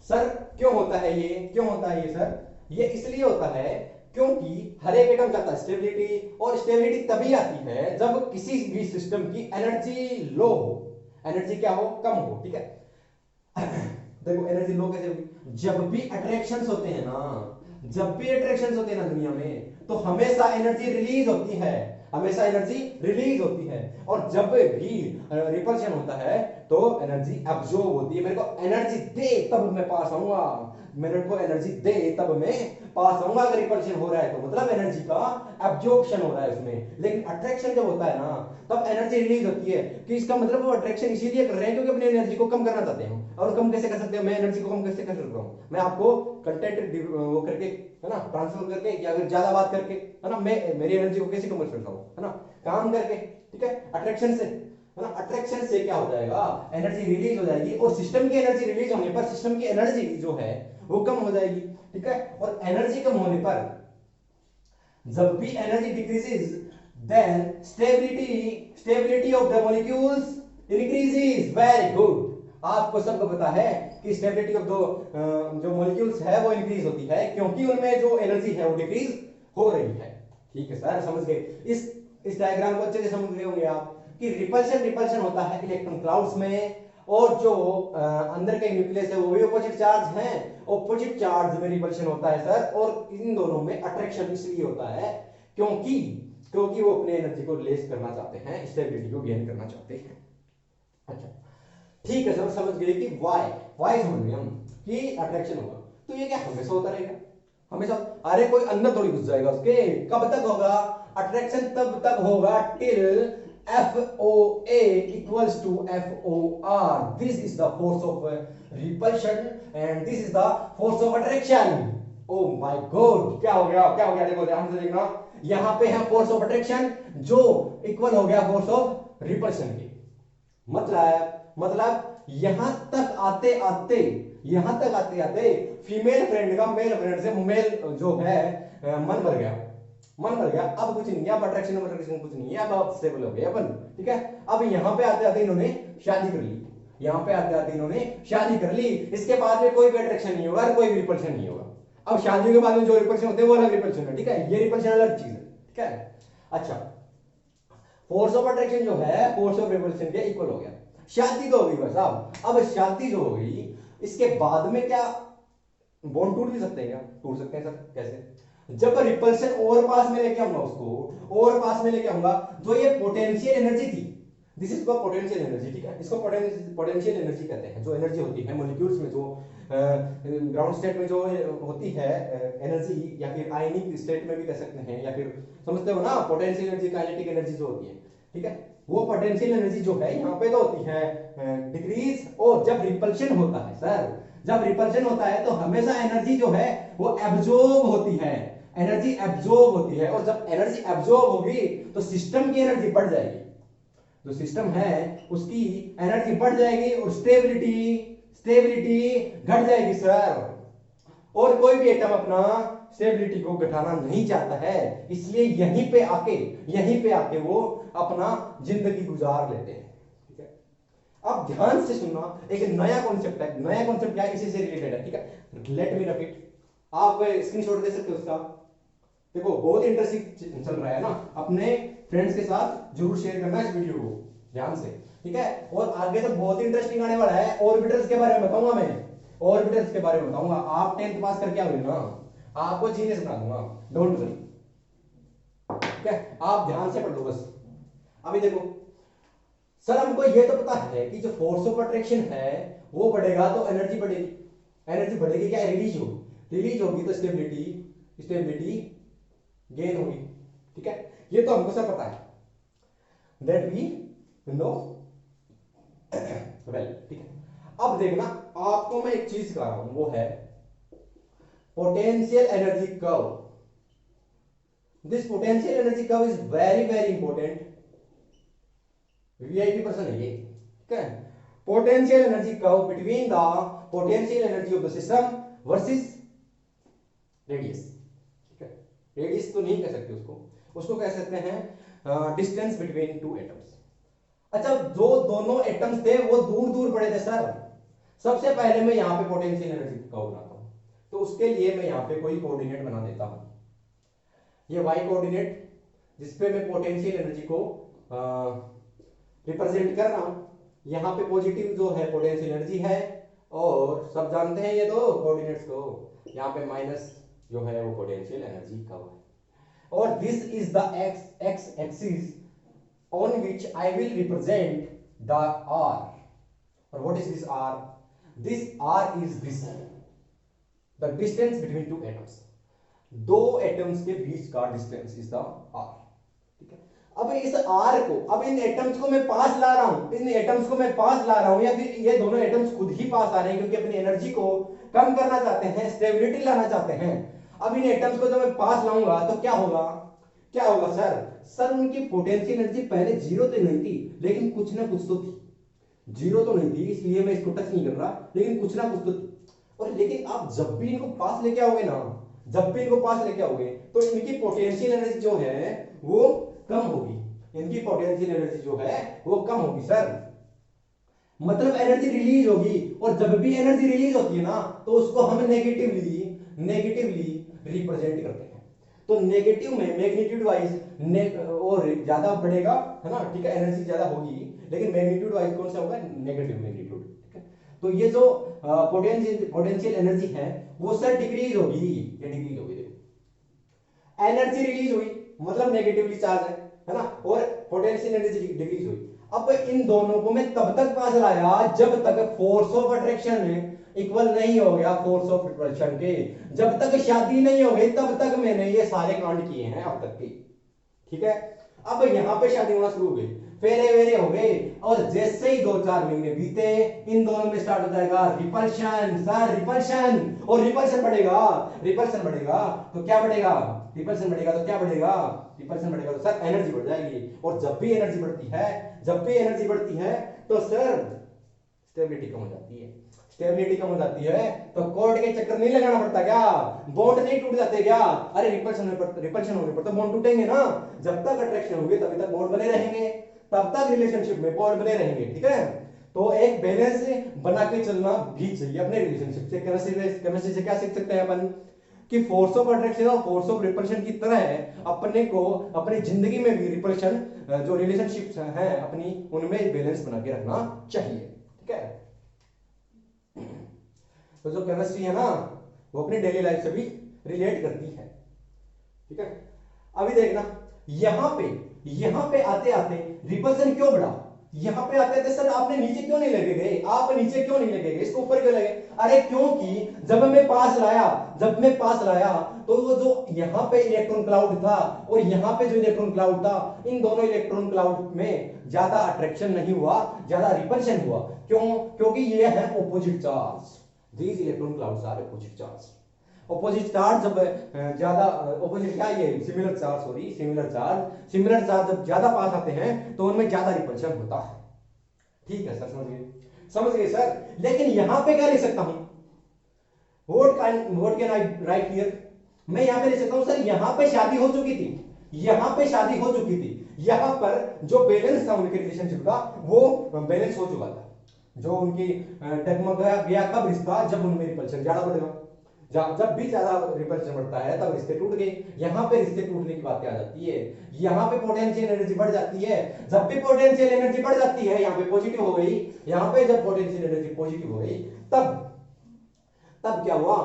A: सर क्यों होता है ये, क्यों होता है ये सर, ये इसलिए होता है क्योंकि हर एक एटम चाहता है स्टेबिलिटी, और स्टेबिलिटी तभी आती है जब किसी भी सिस्टम की एनर्जी लो हो, एनर्जी क्या हो, कम हो। ठीक है, देखो एनर्जी लो कैसे होगी, जब भी अट्रैक्शंस होते हैं ना, जब भी अट्रैक्शंस होते हैं ना दुनिया में, तो हमेशा एनर्जी रिलीज होती है, हमेशा एनर्जी रिलीज होती है। और जब भी रिपल्शन होता है तो एनर्जी अब्जॉर्ब होती है। मेरे को एनर्जी दे तब मैं पास आऊंगा, मेरे को एनर्जी दे तब मैं पास आऊंगा। अगर रिपल्शन हो रहा है तो मतलब एनर्जी का एब्जॉर्प्शन हो रहा है उसमें। लेकिन अट्रैक्शन जब होता है ना तब एनर्जी रिलीज होती है, कि इसका मतलब वो अट्रैक्शन इसीलिए कर रहे हैं क्योंकि अपनी एनर्जी को कम करना चाहते हैं। और कम कैसे कर सकते हैं, मैं एनर्जी को कम कैसे कर सकता हूँ, मैं आपको कंटेंट वो करके, है ना, ट्रांसफर करके, या फिर ज्यादा बात करके, है ना, मैं मेरी एनर्जी को कैसे कम कर सकता हूँ, है ना, काम करके। ठीक है, अट्रैक्शन से, है ना, अट्रैक्शन से क्या हो जाएगा, एनर्जी रिलीज हो जाएगी, और सिस्टम की एनर्जी रिलीज होने पर सिस्टम की एनर्जी जो है वो कम हो जाएगी। ठीक है, और एनर्जी कम होने पर, जब भी energy decreases then stability of the molecules increases. Very good, आपको सबको पता है कि स्टेबिलिटी ऑफ जो मॉलिक्यूल्स है वो इंक्रीज होती है क्योंकि उनमें जो एनर्जी है वो डिक्रीज हो रही है। ठीक है सर, समझ गए, इस डायग्राम को अच्छे से समझ गए होंगे आप कि रिपल्शन होता है इलेक्ट्रॉन क्लाउड्स में, और जो अंदर के न्यूक्लियस है वो भी ऑपोजिट चार्ज है, ऑपोजिट चार्ज में रिपल्शन होता है सर। और इन दोनों में अट्रैक्शन इसलिए होता है क्योंकि वो अपने एनर्जी को रिलीज करना चाहते हैं, स्टेबिलिटी को गेन करना चाहते हैं। अच्छा ठीक है सर, समझ गए कि वाई समझ गए हम कि अट्रैक्शन होगा। तो ये क्या हमेशा होता रहेगा, हमेशा। अरे कोई अंदर थोड़ी घुस जाएगा उसके। कब तक होगा अट्रैक्शन? तब तक होगा till FOA equals to FOR. This is the force of repulsion and this is the force of attraction. Oh my God, क्या हो गया, क्या हो गया? देखो ध्यान से देखना, यहां पे है फोर्स ऑफ अट्रैक्शन जो इक्वल हो गया फोर्स ऑफ रिपल्शन के। मतलब यहां तक आते आते फीमेल फ्रेंड का मेल फ्रेंड से मेल जो है मन भर गया, मन भर गया। अब कुछ नहीं है, अब अट्रैक्शन कुछ नहीं है, अब स्टेबल हो गए अपन, ठीक है। अब यहाँ पे आते आते इन्होंने शादी कर ली, यहाँ पे आते आते इन्होंने शादी कर ली। इसके बाद में कोई भी अट्रैक्शन नहीं होगा और कोई भी रिपल्शन नहीं होगा। अब शादियों के बाद में जो रिपल्शन होते हैं वो अलग रिपल्शन है, ठीक है। ये रिपल्शन अलग चीज है, ठीक है। अच्छा, फोर्स ऑफ अट्रैक्शन जो है फोर्स ऑफ रिपल्शन के इक्वल हो गया। शादी तो होगी बस। अब शादी जो हो गई, इसके बाद में क्या बॉन्ड टूट भी सकते हैं? क्या टूट सकते हैं सर? कैसे? जब रिपल्शन और पास में लेके आऊंगा, उसको और पास में लेके आऊंगा, जो ये पोटेंशियल एनर्जी थी, this is called potential energy, ठीक है। इसको पोटेंशियल एनर्जी कहते हैं। जो एनर्जी होती है मॉलिक्यूल्स में, जो ग्राउंड स्टेट में जो होती है एनर्जी, या फिर आयनिक स्टेट में भी कह सकते हैं, या फिर समझते हो ना पोटेंशियल एनर्जी, काइनेटिक एनर्जी जो होती है, ठीक है। वो पोटेंशियल एनर्जी जो है यहाँ पे तो होती है डिक्रीज। और जब रिपल्शन होता है सर, जब रिपल्शन होता है तो हमेशा एनर्जी जो है वो एब्जॉर्ब होती है, एनर्जी एब्जॉर्ब होती है। और जब एनर्जी एब्जॉर्ब होगी तो सिस्टम की एनर्जी बढ़ जाएगी, जो सिस्टम है उसकी एनर्जी बढ़ जाएगी और स्टेबिलिटी घट जाएगी सर। और कोई भी एटम अपना स्टेबिलिटी को घटाना नहीं चाहता है, इसलिए यहीं पे आके वो अपना जिंदगी गुजार लेते हैं, ठीक है। अब ध्यान से सुनना, एक नया कॉन्सेप्ट है, नया कॉन्सेप्ट क्या इसी से रिलेटेड है, ठीक है। लेट मी रिपीट, आप स्क्रीनशॉट दे सकते हो उसका। देखो बहुत इंटरेस्टिंग चल रहा है ना, अपने फ्रेंड्स के साथ जरूर शेयर करना इस वीडियो को ध्यान से, ठीक है। और आगे तो बहुत इंटरेस्टिंग आने वाला है, ऑर्बिटल्स के बारे में बताऊंगा मैं, ऑर्बिटल्स के बारे में बताऊंगा। आप 10th पास करके आओगे ना, आपको जीनियस बना दूंगा, डोंट वरी, ठीक है। आप ध्यान से पढ़ लो बस। अभी देखो सर, हमको ये तो पता है कि जो फोर्स ऑफ अट्रैक्शन है वो बढ़ेगा तो एनर्जी बढ़ेगी, एनर्जी बढ़ेगी क्या? रिलीज होगी तो स्टेबिलिटी गेन होगी, ठीक है। ये तो हमको सब पता है, दैट वी नो वेल, ठीक है। अब देखना, आपको मैं एक चीज सिखा रहा हूं, वो है potential energy curve. This potential energy curve is very very important, VIP person है ये, ठीक है। Potential energy curve between the potential energy of the system versus radius, ठीक है। रेडियस तो नहीं कह सकते उसको कह सकते हैं डिस्टेंस बिटवीन टू एटम्स। अच्छा, जो दोनों एटम्स थे वो दूर दूर पड़े थे सर। सबसे पहले मैं यहाँ पे पोटेंशियल एनर्जी कर्व बनाता हूं, तो उसके लिए मैं यहाँ पे कोई कोऑर्डिनेट बना देता हूं, ये वाई कोऑर्डिनेट, जिसपे मैं पोटेंशियल एनर्जी को रिप्रेजेंट कर रहा हूं। यहाँ पे पॉजिटिव जो है पोटेंशियल एनर्जी है, और सब जानते हैं ये तो कोऑर्डिनेट्स को, यहाँ पे माइनस जो है वो पोटेंशियल एनर्जी कर्व है। और this is the x axis on which I will represent the R. Or what is this R? This R is this, the distance between two atoms. दो atoms के बीच का distance is the R, ठीक है। अब इस R को, अब इन atoms को मैं पास ला रहा हूं, या फिर ये दोनों एटम्स खुद ही पास आ रहे हैं, क्योंकि अपनी एनर्जी को कम करना चाहते हैं, स्टेबिलिटी लाना चाहते हैं। अब इन एटम्स को जब मैं पास लाऊंगा तो क्या होगा सर, उनकी पोटेंशियल एनर्जी पहले जीरो तो नहीं थी, लेकिन कुछ ना कुछ तो थी। जीरो तो नहीं थी इसलिए मैं इसको टच नहीं कर रहा, लेकिन कुछ ना कुछ तो थी। और लेकिन आप जब भी इनको पास लेके आओगे तो इनकी पोटेंशियल एनर्जी जो है वो कम होगी, सर। मतलब एनर्जी रिलीज होगी, और जब भी एनर्जी रिलीज होती है ना तो उसको हम नेगेटिवली रिप्रेजेंट करते हैं। तो नेगेटिव में मैग्नीट्यूड वाइज और ज्यादा बढ़ेगा, है ना, ठीक है। एनर्जी ज्यादा होगी, लेकिन मैग्नीट्यूड वाइज कौन सा होगा? नेगेटिव मैग्नीट्यूड, ठीक है। तो ये जो पोटेंशियल एनर्जी है वो सर डिक्रीज होगी, देखो एनर्जी रिलीज हुई मतलब नेगेटिवली चार्ज है ना, और पोटेंशियल एनर्जी डिक्रीज हुई। अब इन दोनों को मैं तब तक पास लाया जब तक फोर्स ऑफ अट्रैक्शन इक्वल नहीं हो गया फोर्स ऑफ रिपल्शन के। जब तक शादी नहीं हो गई तब तक मैंने ये सारे कांड किए हैं अब तक के, ठीक है। अब यहां पे शादी होना शुरू हो गई, फेरे वेरे हो गए, और जैसे ही 2-4 महीने बीते इन दोनों में स्टार्ट हो जाएगा रिपल्शन, सर रिपल्शन, और रिपल्शन बढ़ेगा, रिपल्शन बढ़ेगा तो क्या बढ़ेगा, रिपल्शन बढ़ेगा तो क्या बढ़ेगा, रिपल्शन बढ़ेगा तो सर एनर्जी बढ़ जाएगी, और जब भी एनर्जी बढ़ती है, जब भी एनर्जी बढ़ती है तो सर स्टेबिलिटी कम हो जाती है, स्टेबिलिटी कम हो जाती है तो कोर्ट के चक्कर नहीं लगाना पड़ता क्या, बॉन्ड नहीं टूट जाते क्या, अरे रिपल्शन होने पर तो बॉन्ड टूटेंगे ना, जब तक अट्रैक्शन होगी तभी तक बॉन्ड बने रहेंगे, तब तक रिलेशनशिप में बॉन्ड बने रहेंगे, ठीक है। तो एक बैलेंस बना के चलना भी चाहिए अपने रिलेशनशिप से। केमिस्ट्री से क्या सीख सकते हैं अपन कि फोर्स ऑफ अट्रैक्शन और फोर्स ऑफ रिपल्शन की तरह है, अपने को अपनी जिंदगी में भी रिपल्शन जो रिलेशनशिप्स हैं अपनी उनमें बैलेंस बना के रखना चाहिए, ठीक है। तो जो केमिस्ट्री है ना वो अपनी डेली लाइफ से भी रिलेट करती है, ठीक है। अभी देखना यहां पे आते आते रिपल्सन क्यों बढ़ा, यहां पे आते आते सर आपने नीचे क्यों नहीं लगे गए, आप नीचे क्यों नहीं लगे गए, इसको ऊपर क्यों लगे, अरे क्योंकि जब मैं पास लाया तो वो जो यहां पे इलेक्ट्रॉन क्लाउड था और यहां पे जो इलेक्ट्रॉन क्लाउड था, इन दोनों इलेक्ट्रॉन क्लाउड में ज्यादा अट्रैक्शन नहीं हुआ, ज्यादा रिपल्शन हुआ, क्यों, क्योंकि ये है opposite charge, these electron clouds are opposite charge, opposite charge जब ज्यादा opposite क्या ये similar charge, sorry similar charge जब ज्यादा पास आते हैं तो उनमें ज्यादा रिपल्शन होता है, ठीक है सर, समझ गए सर। लेकिन यहां पे क्या लिख सकता हूं, what can I right here, मैं यहां पे लिख सकता हूं सर यहां पे शादी हो चुकी थी, यहां पर जो बैलेंस था उनके रिलेशनशिप का वो बैलेंस हो चुका था, जो उनकी डगमगाया गया कब रिश्ता, जब उनमें रिपल्शन ज्यादा बढ़ेगा, जब भी ज्यादा रिपल्शन बढ़ता है तब रिश्ते टूट गए, यहां पे रिश्ते टूटने की बात आ जाती है, यहां पे पोटेंशियल एनर्जी बढ़ जाती है, जब भी पोटेंशियल एनर्जी बढ़ जाती है यहां पे पॉजिटिव हो गई, यहां पे जब पोटेंशियल एनर्जी पॉजिटिव हो गई तब क्या हुआ,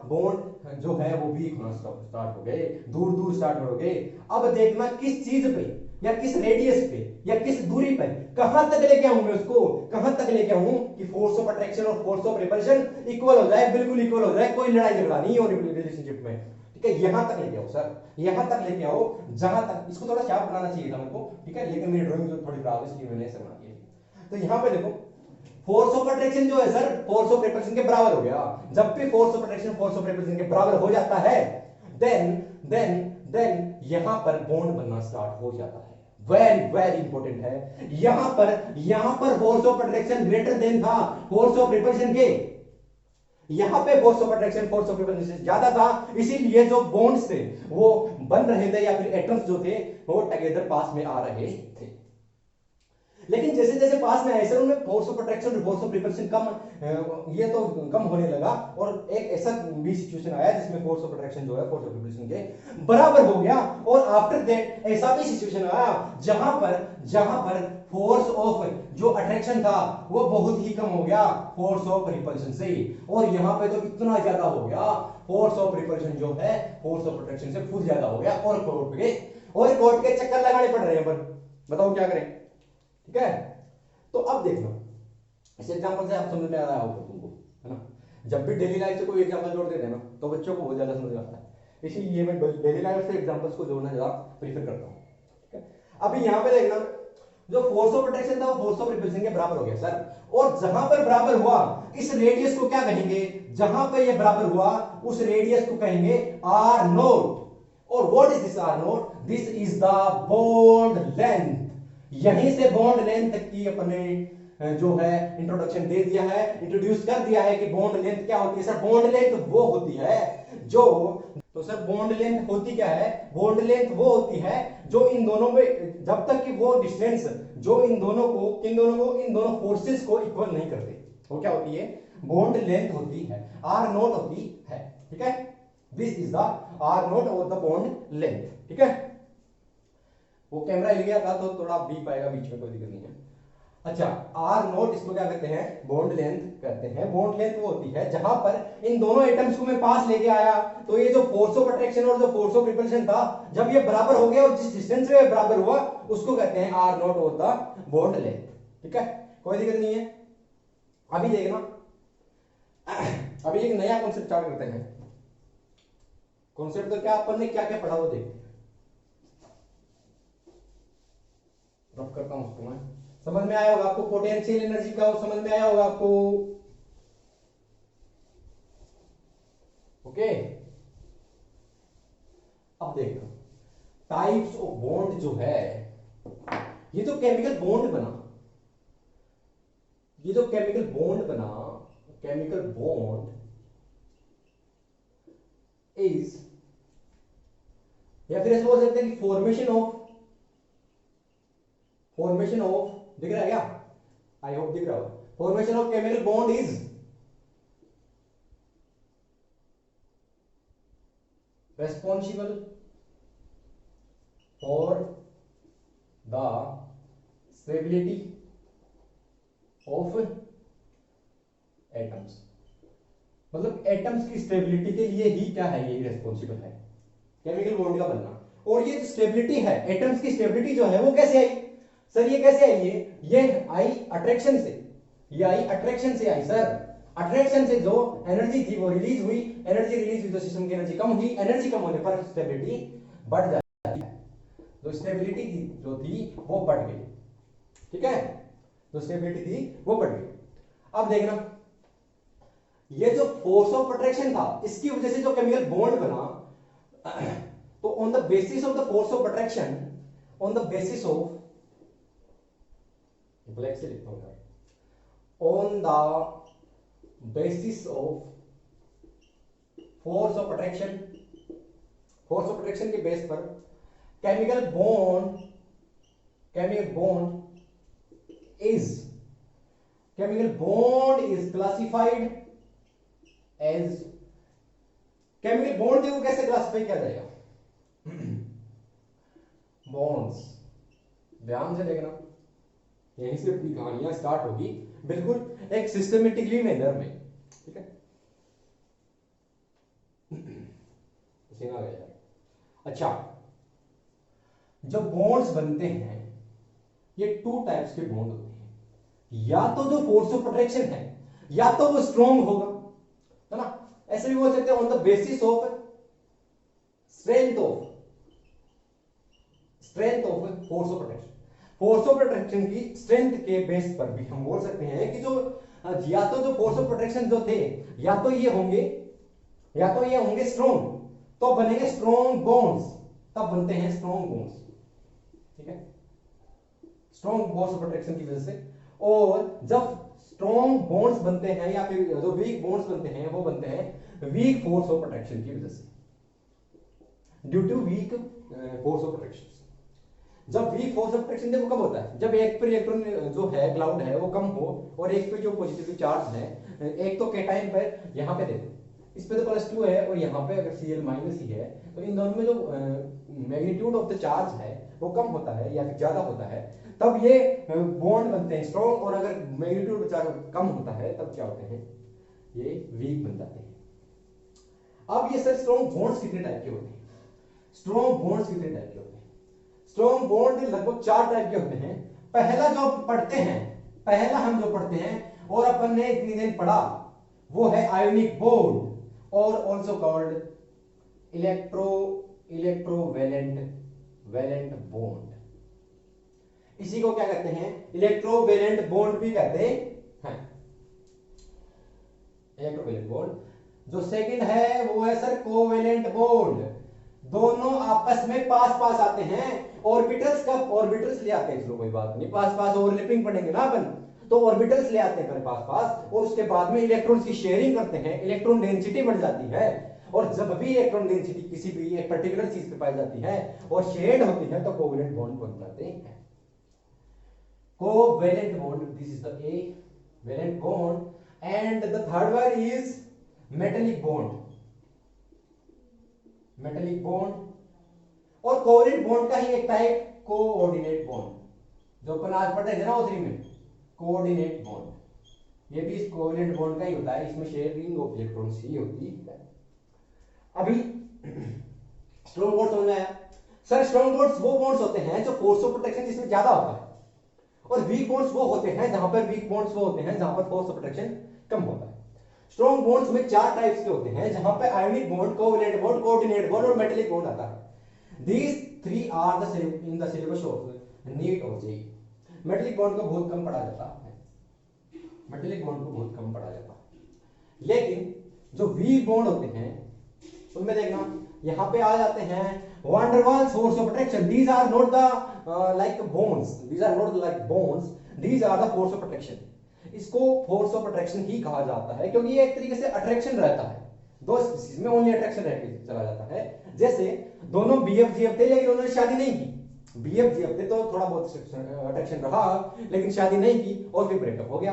A: बॉन्ड जो है वो वीक होना स्टार्ट हो गए, दूर स्टार्ट हो गए। अब देखना किस चीज पे या किस रेडियस पे या किस दूरी पर कहां तक लेके आऊं मैं उसको, कहां तक लेके आऊं कि फोर्स ऑफ अट्रैक्शन और फोर्स ऑफ रिपल्शन इक्वल हो जाए, बिल्कुल इक्वल हो जाए, कोई लड़ाई झगड़ा नहीं हो रिलेशनशिप में, ठीक है। यहां तक लेके आओ सर, यहां तक लेके आओ जहां तक, इसको थोड़ा शार्प बनाना चाहिए था मेरे को, ठीक है, लेकिन मेरी ड्राइंग जो थोड़ी खराब है इसलिए मैंने ऐसा बना दिया। तो यहां पे देखो फोर्स ऑफ अट्रैक्शन जो है सर फोर्स ऑफ रिपल्शन के बराबर हो गया, जब भी force of attraction force of repulsion के बराबर हो जाता है देन यहां पर बॉन्ड बनना स्टार्ट हो जाता है, वेरी इंपॉर्टेंट है। यहां पर force of attraction greater than था फोर्स ऑफ रिपल्शन के, यहां पे force of attraction force of repulsion से ज्यादा था, इसीलिए जो बॉन्ड्स थे वो बन रहे थे या फिर एटम्स जो थे वो टुगेदर पास में आ रहे थे। लेकिन जैसे जैसे पास में आए सर उनमें फोर्स ऑफ अट्रैक्शन और फोर्स ऑफ रिपल्शन ये तो कम होने लगा, और एक ऐसा भी सिचुएशन आया जिसमें फोर्स ऑफ अट्रैक्शन जो है फोर्स ऑफ रिपल्शन के बराबर हो गया, और आफ्टर दैट ऐसा भी सिचुएशन आया जहां पर फोर्स ऑफ जो अट्रैक्शन था वो बहुत ही कम हो गया फोर्स ऑफ रिपल्शन से, और यहां पे तो इतना ज्यादा हो गया फोर्स ऑफ रिपल्शन जो है फोर्स ऑफ अट्रैक्शन से फुल ज्यादा हो गया, और कोर्ट के चक्कर लगाने पड़ रहे हैं, पर बताओ क्या करें, ठीक है। तो अब देखना इस एग्जांपल से आप समझ में आ रहा होगा तुमको, है ना, जब भी डेली लाइफ से कोई एग्जांपल जोड़ देते हैं ना तो बच्चों को बहुत ज्यादा समझ आता है, इसीलिए मैं डेली लाइफ से एग्जांपल्स को जोड़ना ज्यादा प्रीफर करता हूं, ठीक है। अभी यहां पे देखना जो फोर्स ऑफ अट्रैक्शन था वो फोर्स ऑफ रिपल्शन के बराबर हो गया सर, और जहां पर बराबर हुआ इस रेडियस को क्या कहेंगे, जहां पर ये बराबर हुआ उस रेडियस को कहेंगे आर नोट, और what is this R nought, this is the bond length, यहीं से बॉन्ड लेंथ तक की अपने जो है इंट्रोडक्शन दे दिया है, इंट्रोड्यूस कर दिया है कि बॉन्ड लेंथ क्या होती है सर, बॉन्ड लेंथ वो होती है जो, तो सर बॉन्ड लेंथ होती क्या है, बॉन्ड लेंथ वो होती है जो इन दोनों में जब तक कि वो डिस्टेंस जो इन दोनों फोर्सेस को इक्वल नहीं करते, वो क्या होती है, बॉन्ड लेंथ होती है, आर नोट होती है, ठीक है। This is the R nought और द बॉन्ड लेंथ, ठीक है। वो कैमरा हिल गया था तो थोड़ा बीप आएगा बीच में, कोई दिक्कत नहीं है। अच्छा, आर नोट इसको क्या कहते हैं, बॉन्ड लेंथ कहते हैं। बॉन्ड लेंथ वो होती है जहां पर इन दोनों एटम्स को मैं पास लेके आया, तो ये जो फोर्स ऑफ अट्रैक्शन और जो फोर्स ऑफ रिपल्शन था, जब ये बराबर हो गया और जिस डिस्टेंस में बराबर हुआ उसको कहते हैं R nought of the bond length. ठीक है, कोई दिक्कत नहीं है। अभी देखना, अभी एक नया कॉन्सेप्ट स्टार्ट करते हैं। कॉन्सेप्ट तो क्या अपन ने क्या क्या पढ़ा वो देखते हैं। रफ करता हूं उसको मैं, समझ में आया होगा आपको, पोटेंशियल एनर्जी का वो समझ में आया होगा आपको। ओके, अब देखो टाइप्स ऑफ बॉन्ड जो है, ये जो केमिकल बॉन्ड बना, ये जो केमिकल बॉन्ड बना, केमिकल बॉन्ड इज, या फिर ऐसे बोल सकते हैं कि फॉर्मेशन ऑफ, दिख रहा है क्या, आई होप दिख रहा हो, formation of chemical bond is responsible for the stability of atoms। मतलब एटम्स की स्टेबिलिटी के लिए ही क्या है, ये रिस्पॉन्सिबल है केमिकल बॉन्ड का बनना। और ये जो स्टेबिलिटी है, एटम्स की स्टेबिलिटी जो है वो कैसे आई सर, ये कैसे आई, ये आई अट्रैक्शन से, ये आई अट्रैक्शन से आई सर। अट्रैक्शन से जो एनर्जी थी वो रिलीज हुई, एनर्जी रिलीज हुई तो सिस्टम की एनर्जी कम हुई, एनर्जी कम होने पर स्टेबिलिटी बढ़ जाती है, जो स्टेबिलिटी थी जो थी वो बढ़ गई। ठीक है, जो स्टेबिलिटी थी वो बढ़ गई। अब देखना, ये जो फोर्स ऑफ अट्रैक्शन था इसकी वजह से जो केमिकल बॉन्ड बना, तो on the basis of the force of attraction, on the basis of, black से लिखता हूं यार, on the basis of force of attraction, force of attraction के बेस पर chemical bond, chemical bond is classified as, chemical bond को कैसे classify किया जाएगा, बॉन्ड्स, ध्यान से देखना, यहीं से अपनी कहानियां स्टार्ट होगी, बिल्कुल एक सिस्टमेटिकली मैनर में। ठीक है, पसीना आ गया यार। अच्छा, जब बॉन्ड्स बनते हैं, ये टू टाइप्स के बॉन्ड होते हैं, या तो जो फोर्स ऑफ अट्रैक्शन है या तो वो स्ट्रॉन्ग होगा, है ना, ऐसे भी बोल सकते हैं on the basis of strength of force of attraction. Force of attraction की स्ट्रेंथ के बेस पर भी हम बोल सकते हैं कि जो या तो जो फोर्स ऑफ अट्रैक्शन जो थे, या तो ये होंगे स्ट्रॉन्ग, तो बनेंगे स्ट्रॉन्ग बॉन्ड्स, तब बनते हैं स्ट्रॉन्ग बॉन्ड्स। ठीक है, स्ट्रॉन्ग फोर्स ऑफ अट्रैक्शन की वजह से। और जब स्ट्रॉन्ग बॉन्ड्स बनते हैं या फिर जो वीक बॉन्ड्स बनते हैं वो बनते हैं वीक फोर्स ऑफ अट्रैक्शन की वजह से, due to weak force of attraction. जब वीक फोर्स ऑफ अट्रैक्शन देखो कब होता है, जब एक पर इलेक्ट्रॉन जो है क्लाउड है वो कम हो और एक पे जो पॉजिटिव चार्ज है, एक तो केटाइन पर, यहाँ पे देखो इस पे तो +2 है और यहाँ पे अगर Cl माइनस ही है, तो इन दोनों में जो मैग्नीट्यूड ऑफ द चार्ज है वो कम होता है या फिर ज्यादा होता है, तब ये बॉन्ड बनते हैं स्ट्रॉन्ग, और अगर मैग्नीट्यूड ऑफ चार्ज कम होता है तब क्या होते हैं, ये वीक बन जाते हैं। अब ये सर स्ट्रॉन्ग बॉन्ड्स कितने टाइप के होते हैं, स्ट्रॉन्ग बॉन्ड्स कितने टाइप के होते हैं, स्ट्रॉन्ग बॉन्ड लगभग 4 टाइप के होते हैं। पहला जो पढ़ते हैं, पहला हम जो पढ़ते हैं और अपन ने इतनी दिन पढ़ा, वो है आयोनिक बॉन्ड, और ऑल्सो कॉल्ड वैलेंट बॉन्ड। इसी को क्या कहते हैं, इलेक्ट्रोवैलेंट बॉन्ड भी कहते हैं। Electrovalent bond. जो सेकंड है वो है सर कोवैलेंट बॉन्ड, दोनों आपस में पास पास आते हैं, ऑर्बिटल्स कब ऑर्बिटल्स ले आते हैं, चलो कोई बात नहीं, पास पास ओवरलैपिंग पढ़ेंगे ना अपन, तो ऑर्बिटल्स ले आते हैं पास पास, और उसके बाद में इलेक्ट्रॉन्स की शेयरिंग करते हैं, इलेक्ट्रॉन डेंसिटी बढ़ जाती है, और जब भी इलेक्ट्रॉन डेंसिटी किसी भी एक पर्टिकुलर चीज पे पाई जाती है और शेयर्ड होती है तो कोवैलेंट बॉन्ड बन जाते हैं। Covalent bond, this is the a valent bond, and the third one is metallic bond. Metallic bond और कोवैलेंट बॉन्ड का ही एक टाइप कोऑर्डिनेट बॉन्ड, जो अपन आज पढ़े थे ना O3 में, कोऑर्डिनेट बॉन्ड, ये भी इस कोवैलेंट बॉन्ड का ही होता है, इसमें शेयरिंग ऑफ इलेक्ट्रॉन्स ही होती है। अभी स्ट्रॉन्ग बॉन्ड समझ में आया? सर स्ट्रॉन्ग बॉन्ड्स वो बॉन्ड्स होते हैं जो फोर्स ऑफ प्रोटेक्शन जिसमें ज्यादा होता है, और वीक बॉन्ड्स वो होते हैं जहां पर वीक बॉन्ड्स वो होते हैं जहां पर फोर्स ऑफ प्रोटेक्शन कम होता है। स्ट्रॉन्ग बॉन्ड्स में चार टाइप्स के होते हैं, जहां पे ionic bond, covalent bond, coordinate bond और मेटालिक बॉन्ड आता है। These three are the in the syllabus of NEET और जेईई। मेटालिक बॉन्ड को बहुत कम पढ़ा जाता है, मेटालिक बॉन्ड को बहुत कम पढ़ा जाता है, लेकिन जो वीक बॉन्ड होते हैं उनमें देखना यहां पे आ जाते हैं van der Waals force of attraction. These are not the like bones, these are not like bones, these are the force of attraction. इसको फोर्स ऑफ अट्रैक्शन ही कहा जाता है क्योंकि ये एक तरीके से अट्रैक्शन रहता है, दो स्पीशीज में ओनली अट्रैक्शन रह के चला जाता है। जैसे दोनों बीएफजीएफ थे लेकिन उन्होंने शादी नहीं की, बीएफजीएफ थे तो थोड़ा बहुत अट्रैक्शन रहा लेकिन शादी नहीं की और फिर ब्रेकअप हो गया।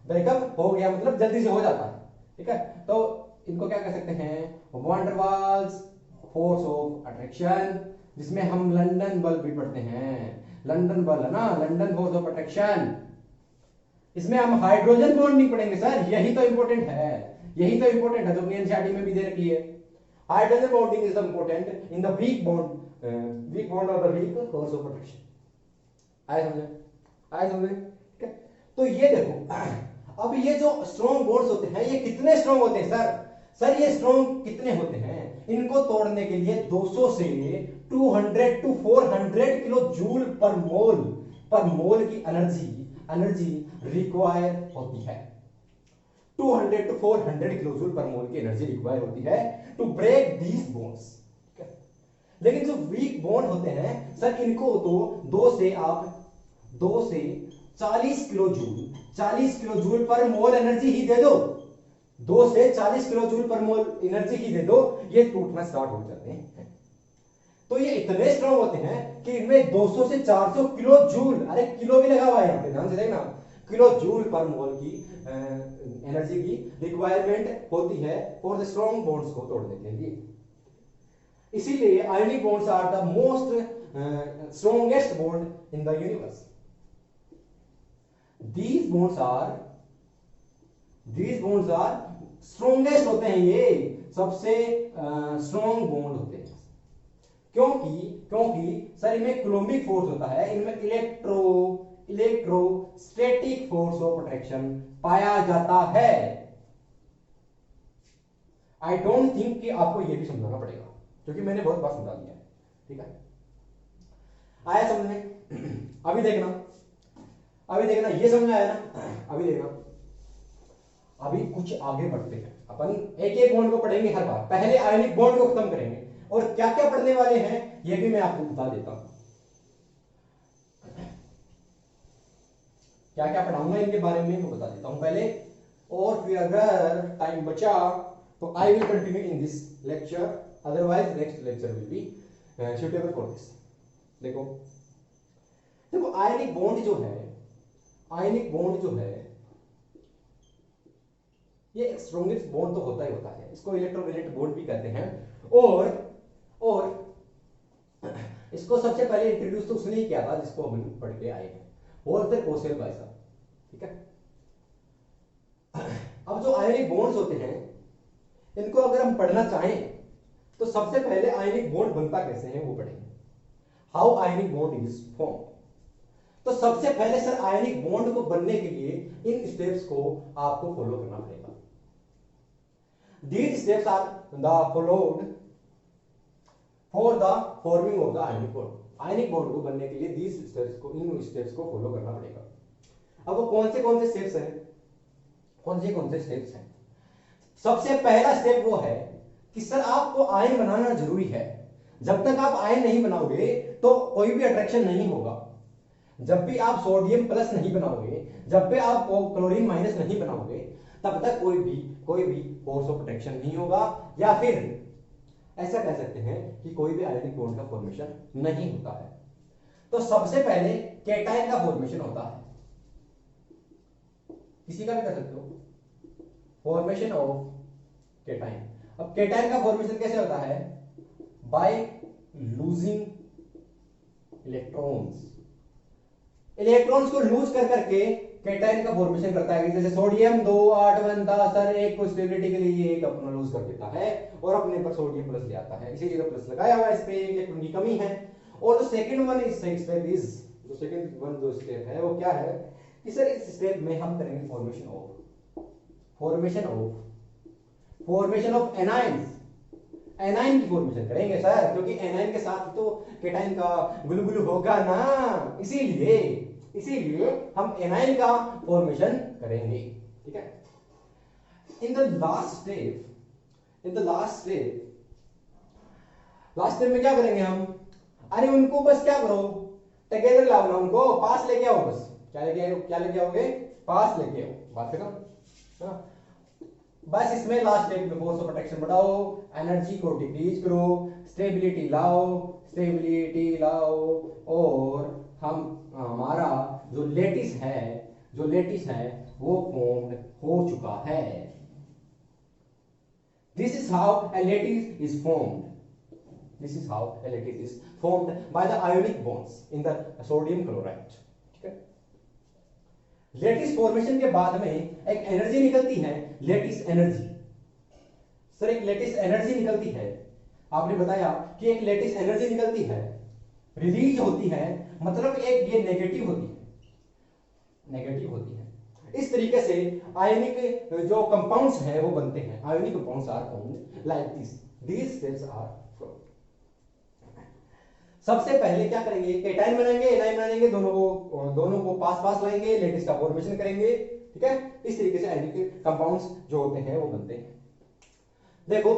A: ब्रेकअप हो गया मतलब जल्दी से हो जाता है, ठीक है। तो इनको क्या कह सकते हैं, van der Waals force of attraction, जिसमें हम लंदन बल भी पढ़ते हैं, लंदन बल है ना, लंदन फोर्स ऑफ अट्रैक्शन। इसमें हम हाइड्रोजन बॉन्ड नहीं पढ़ेंगे सर, यही तो इंपॉर्टेंट है, यही तो इंपॉर्टेंट है जो एनसीईआरटी में भी दे रखी है। Hydrogen bonding is the important in the weak bond, weak bond और the weak force of attraction. आए समझे, आए समझे, ठीक है। तो ये देखो अब ये जो स्ट्रॉन्ग बॉन्ड्स होते हैं ये कितने स्ट्रॉन्ग होते हैं सर? सर ये स्ट्रॉन्ग कितने होते हैं? इनको तोड़ने के लिए 200 से 200 टू 400 किलो जूल पर मोल की एनर्जी रिक्वायर होती है। 200 टू 400 किलो जूल पर मोल की एनर्जी रिक्वायर होती है टू ब्रेक दीज बॉन्ड्स। लेकिन जो वीक बॉन्ड होते हैं सर इनको तो 2 से 40 किलो जूल पर मोल एनर्जी ही दे दो, 2 से 40 किलो जूल पर मोल एनर्जी ही दे दो, ये टूटना स्टार्ट हो जाते हैं। तो ये इतने स्ट्रॉन्ग होते हैं कि इनमें 200 से 400 किलो जूल, अरे किलो भी लगा हुआ है यहाँ पे, ध्यान से देखना, किलो जूल पर मोल की एनर्जी की रिक्वायरमेंट होती है फॉर द स्ट्रॉन्ग बॉन्ड्स को तोड़ने के लिए। इसीलिए ionic bonds are the most strongest bond in the universe. These bonds are strongest होते हैं, ये सबसे स्ट्रॉन्ग बॉन्ड होते हैं। क्योंकि सर इनमें कूलोम्बिक फोर्स होता है, इनमें इलेक्ट्रोस्टैटिक फोर्स ऑफ अट्रैक्शन पाया जाता है। आई डोंट थिंक कि आपको ये भी समझाना पड़ेगा क्योंकि मैंने बहुत बार समझा दिया है, ठीक है। आया समझ में? अभी देखना ये समझ में आया ना? अभी देखना, अभी कुछ आगे बढ़ते हैं, अपन एक एक बॉन्ड को पढ़ेंगे हर बार। पहले आयनिक बॉन्ड को खत्म करेंगे और क्या क्या पढ़ने वाले हैं ये भी मैं आपको बता देता हूं, क्या क्या पढ़ाऊंगा इनके बारे में मैं बता देता हूं पहले, और फिर अगर टाइम बचा तो I will continue in this lecture, otherwise next lecture will be suitable for this. देखो आयनिक बॉन्ड जो है ये एक स्ट्रॉन्गेस्ट बॉन्ड तो होता ही होता है, इसको इलेक्ट्रोवैलेंट बॉन्ड भी कहते हैं। और इसको सबसे पहले इंट्रोड्यूस तो उसने ही किया था जिसको हम पढ़ के आए हैं, और फिर कोसेल भाई साहब, ठीक है। अब जो आयनिक बॉन्ड्स होते हैं इनको अगर हम पढ़ना चाहें तो सबसे पहले आयनिक बॉन्ड बनता कैसे है वो पढ़ेंगे, how ionic bond is form. तो सबसे पहले सर आयनिक बॉन्ड को बनने के लिए इन स्टेप्स को आपको फॉलो करना पड़ेगा। These steps are the followed for the forming of the ionic bond. Ionic bond को बनने के लिए इन स्टेप्स को फॉलो करना पड़ेगा। अब वो कौन से स्टेप्स हैं? सबसे पहला स्टेप वो है कि सर आपको आयन बनाना जरूरी है। जब तक आप आयन नहीं बनाओगे तो कोई भी अट्रैक्शन नहीं होगा। जब भी आप सोडियम प्लस नहीं बनाओगे, जब भी आप क्लोरीन माइनस नहीं बनाओगे, तब तक कोई भी फोर्स ऑफ अट्रैक्शन नहीं होगा, या फिर ऐसा कह सकते हैं कि कोई भी आयनिक बॉन्ड का फॉर्मेशन नहीं होता है। तो सबसे पहले केटायन का फॉर्मेशन होता है, किसी का भी कर सकते हो, फॉर्मेशन ऑफ केटायन। अब केटायन का फॉर्मेशन कैसे होता है? बाय लूजिंग इलेक्ट्रॉन्स को लूज कर करके केटाइन का फॉर्मेशन करता है। जैसे सोडियम 281 था सर, एक को स्टेबिलिटी के लिए एक अपना लूज कर देता है और अपने पर सोडियम प्लस ले आता है, इसीलिए तो प्लस लगाया हुआ है, इस पे इलेक्ट्रॉन की कमी है। और जो second one is step is, जो सेकंड वन जो स्टेप है वो क्या है कि सर इस स्टेप में हम करेंगे फॉर्मेशन ऑफ एनाइंस, एनाइन की फॉर्मेशन करेंगे सर, क्योंकि एनाइन के साथ तो केटाइन का गुलगुल होगा ना, इसीलिए हम एनाइन का फॉर्मेशन करेंगे। ठीक है। इन द लास्ट स्टेप में क्या करेंगे हम, अरे उनको बस क्या करो, टुगेदर लाओ ना, उनको पास लेके आओ, बस क्या लेके आओगे, पास लेके आओ, बात खत्म। हाँ? बस इसमें लास्ट स्टेप में फोर्स ऑफ अट्रैक्शन बढ़ाओ, एनर्जी को डिक्रीज करो, स्टेबिलिटी लाओ और हम हमारा जो लेटिस है वो फॉर्म्ड हो चुका है। This is how a lattice is formed by the ionic bonds in the sodium chloride। ठीक है। लेटिस फॉर्मेशन के बाद में एक एनर्जी निकलती है, लेटिस एनर्जी। सर एक लेटिस एनर्जी निकलती है, आपने बताया कि एक लेटिस एनर्जी निकलती है, रिलीज होती है, मतलब एक ये नेगेटिव होती है। इस तरीके से आयनिक जो कंपाउंड्स हैं वो बनते हैं, ionic compounds are formed like these steps are formed। सबसे पहले क्या करेंगे, केटाइन बनाएंगे, एनाइन बनाएंगे, दोनों को पास लाएंगे, लेटिस का फॉर्मेशन करेंगे। ठीक है। इस तरीके से आयनिक कंपाउंड्स जो होते हैं वो बनते हैं। देखो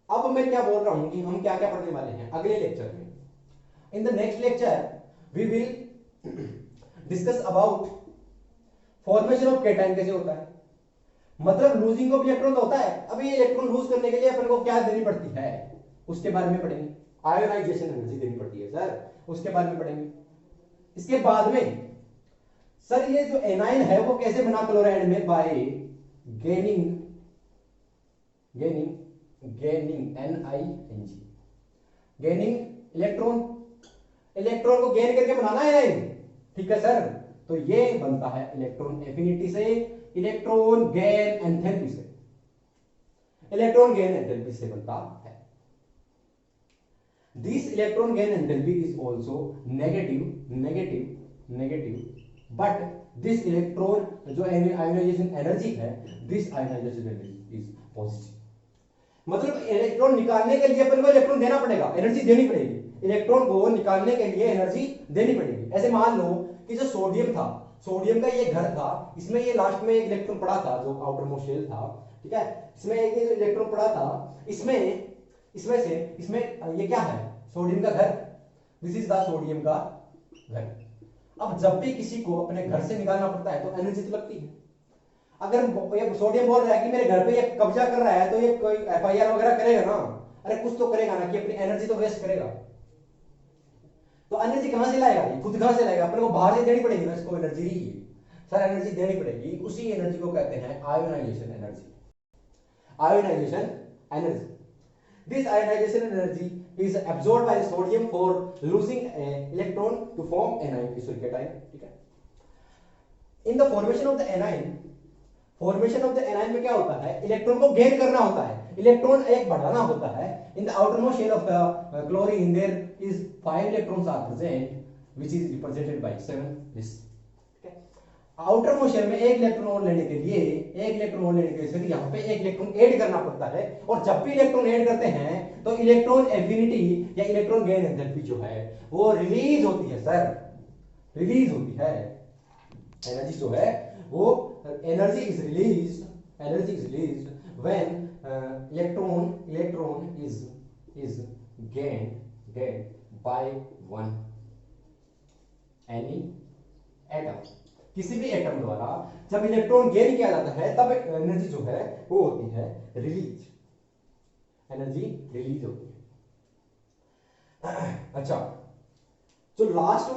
A: अब मैं क्या बोल रहा हूं कि हम क्या क्या पढ़ने वाले हैं अगले लेक्चर में। In the next lecture we will discuss about formation of cation कैसे होता है, मतलब लूजिंग ऑफ इलेक्ट्रॉन होता है। अभी ये इलेक्ट्रॉन लूज करने के लिए अपन को क्या देनी पड़ती है उसके बारे में पढ़ेंगे, आयोनाइजेशन एनर्जी देनी पड़ती है सर, उसके बारे में पढ़ेंगे। इसके बाद में सर ये जो एनाइन है वो कैसे बना क्लोराइड में, bye gaining NiNG, gaining electron को गेन करके बनाना है एनाइन। ठीक है सर, तो ये बनता है इलेक्ट्रॉन एफिनिटी से, इलेक्ट्रॉन गेन एंथैल्पी से बनता है। This electron gain enthalpy is also negative, but this electron जो आयोनाइजेशन एनर्जी है, this ionization energy is positive. मतलब इलेक्ट्रॉन निकालने के लिए अपन को इलेक्ट्रॉन देना पड़ेगा, एनर्जी देनी पड़ेगी, इलेक्ट्रॉन को निकालने के लिए एनर्जी देनी पड़ेगी। ऐसे मान लो कि जो सोडियम था, सोडियम का ये घर था, इसमें ये लास्ट में एक इलेक्ट्रॉन पड़ा था जो आउटर मोस्ट शेल था। ठीक है। इसमें एक इलेक्ट्रॉन पड़ा था, इसमें ये क्या है, सोडियम का घर, दिस इज द सोडियम का घर। अब जब भी किसी को अपने घर से निकालना पड़ता है तो एनर्जी तो लगती है। अगर ये सोडियम बोल रहा है कि मेरे घर पे ये कब्जा कर रहा है तो ये कोई एफआईआर वगैरह करेगा ना, अरे कुछ तो करेगा ना, कि अपनी एनर्जी तो वेस्ट करेगा। तो एनर्जी कहां से लाएगा, ये खुद कहां से लाएगा, अपने को बाहर से देनी पड़ेगी ना इसको एनर्जी, सर एनर्जी देनी पड़ेगी। उसी एनर्जी को कहते हैं ionization energy. This ionization energy is absorbed by the sodium for losing an electron to form anion, cation। ठीक है। In the formation of the anion में क्या होता है, इलेक्ट्रॉन को गेन करना होता है, इलेक्ट्रॉन एक बढ़ाना होता है। In the outermost shell of the chlorine there is 5 electrons are present, which is represented by 7 this। Outer motion में एक इलेक्ट्रॉन और लेने के लिए यहाँ पे एक इलेक्ट्रॉन ऐड करना पड़ता है, और जब भी इलेक्ट्रॉन ऐड करते हैं तो इलेक्ट्रॉन एफिनिटी या इलेक्ट्रॉन गेन एंथैल्पी जो है वो रिलीज होती है सर, एनर्जी जो है वो energy is released when electron is gained by one any atom। किसी भी एटम द्वारा जब इलेक्ट्रॉन गेन किया जाता है तब एनर्जी जो है वो होती है रिलीज, एनर्जी रिलीज होती है। अच्छा, जो लास्ट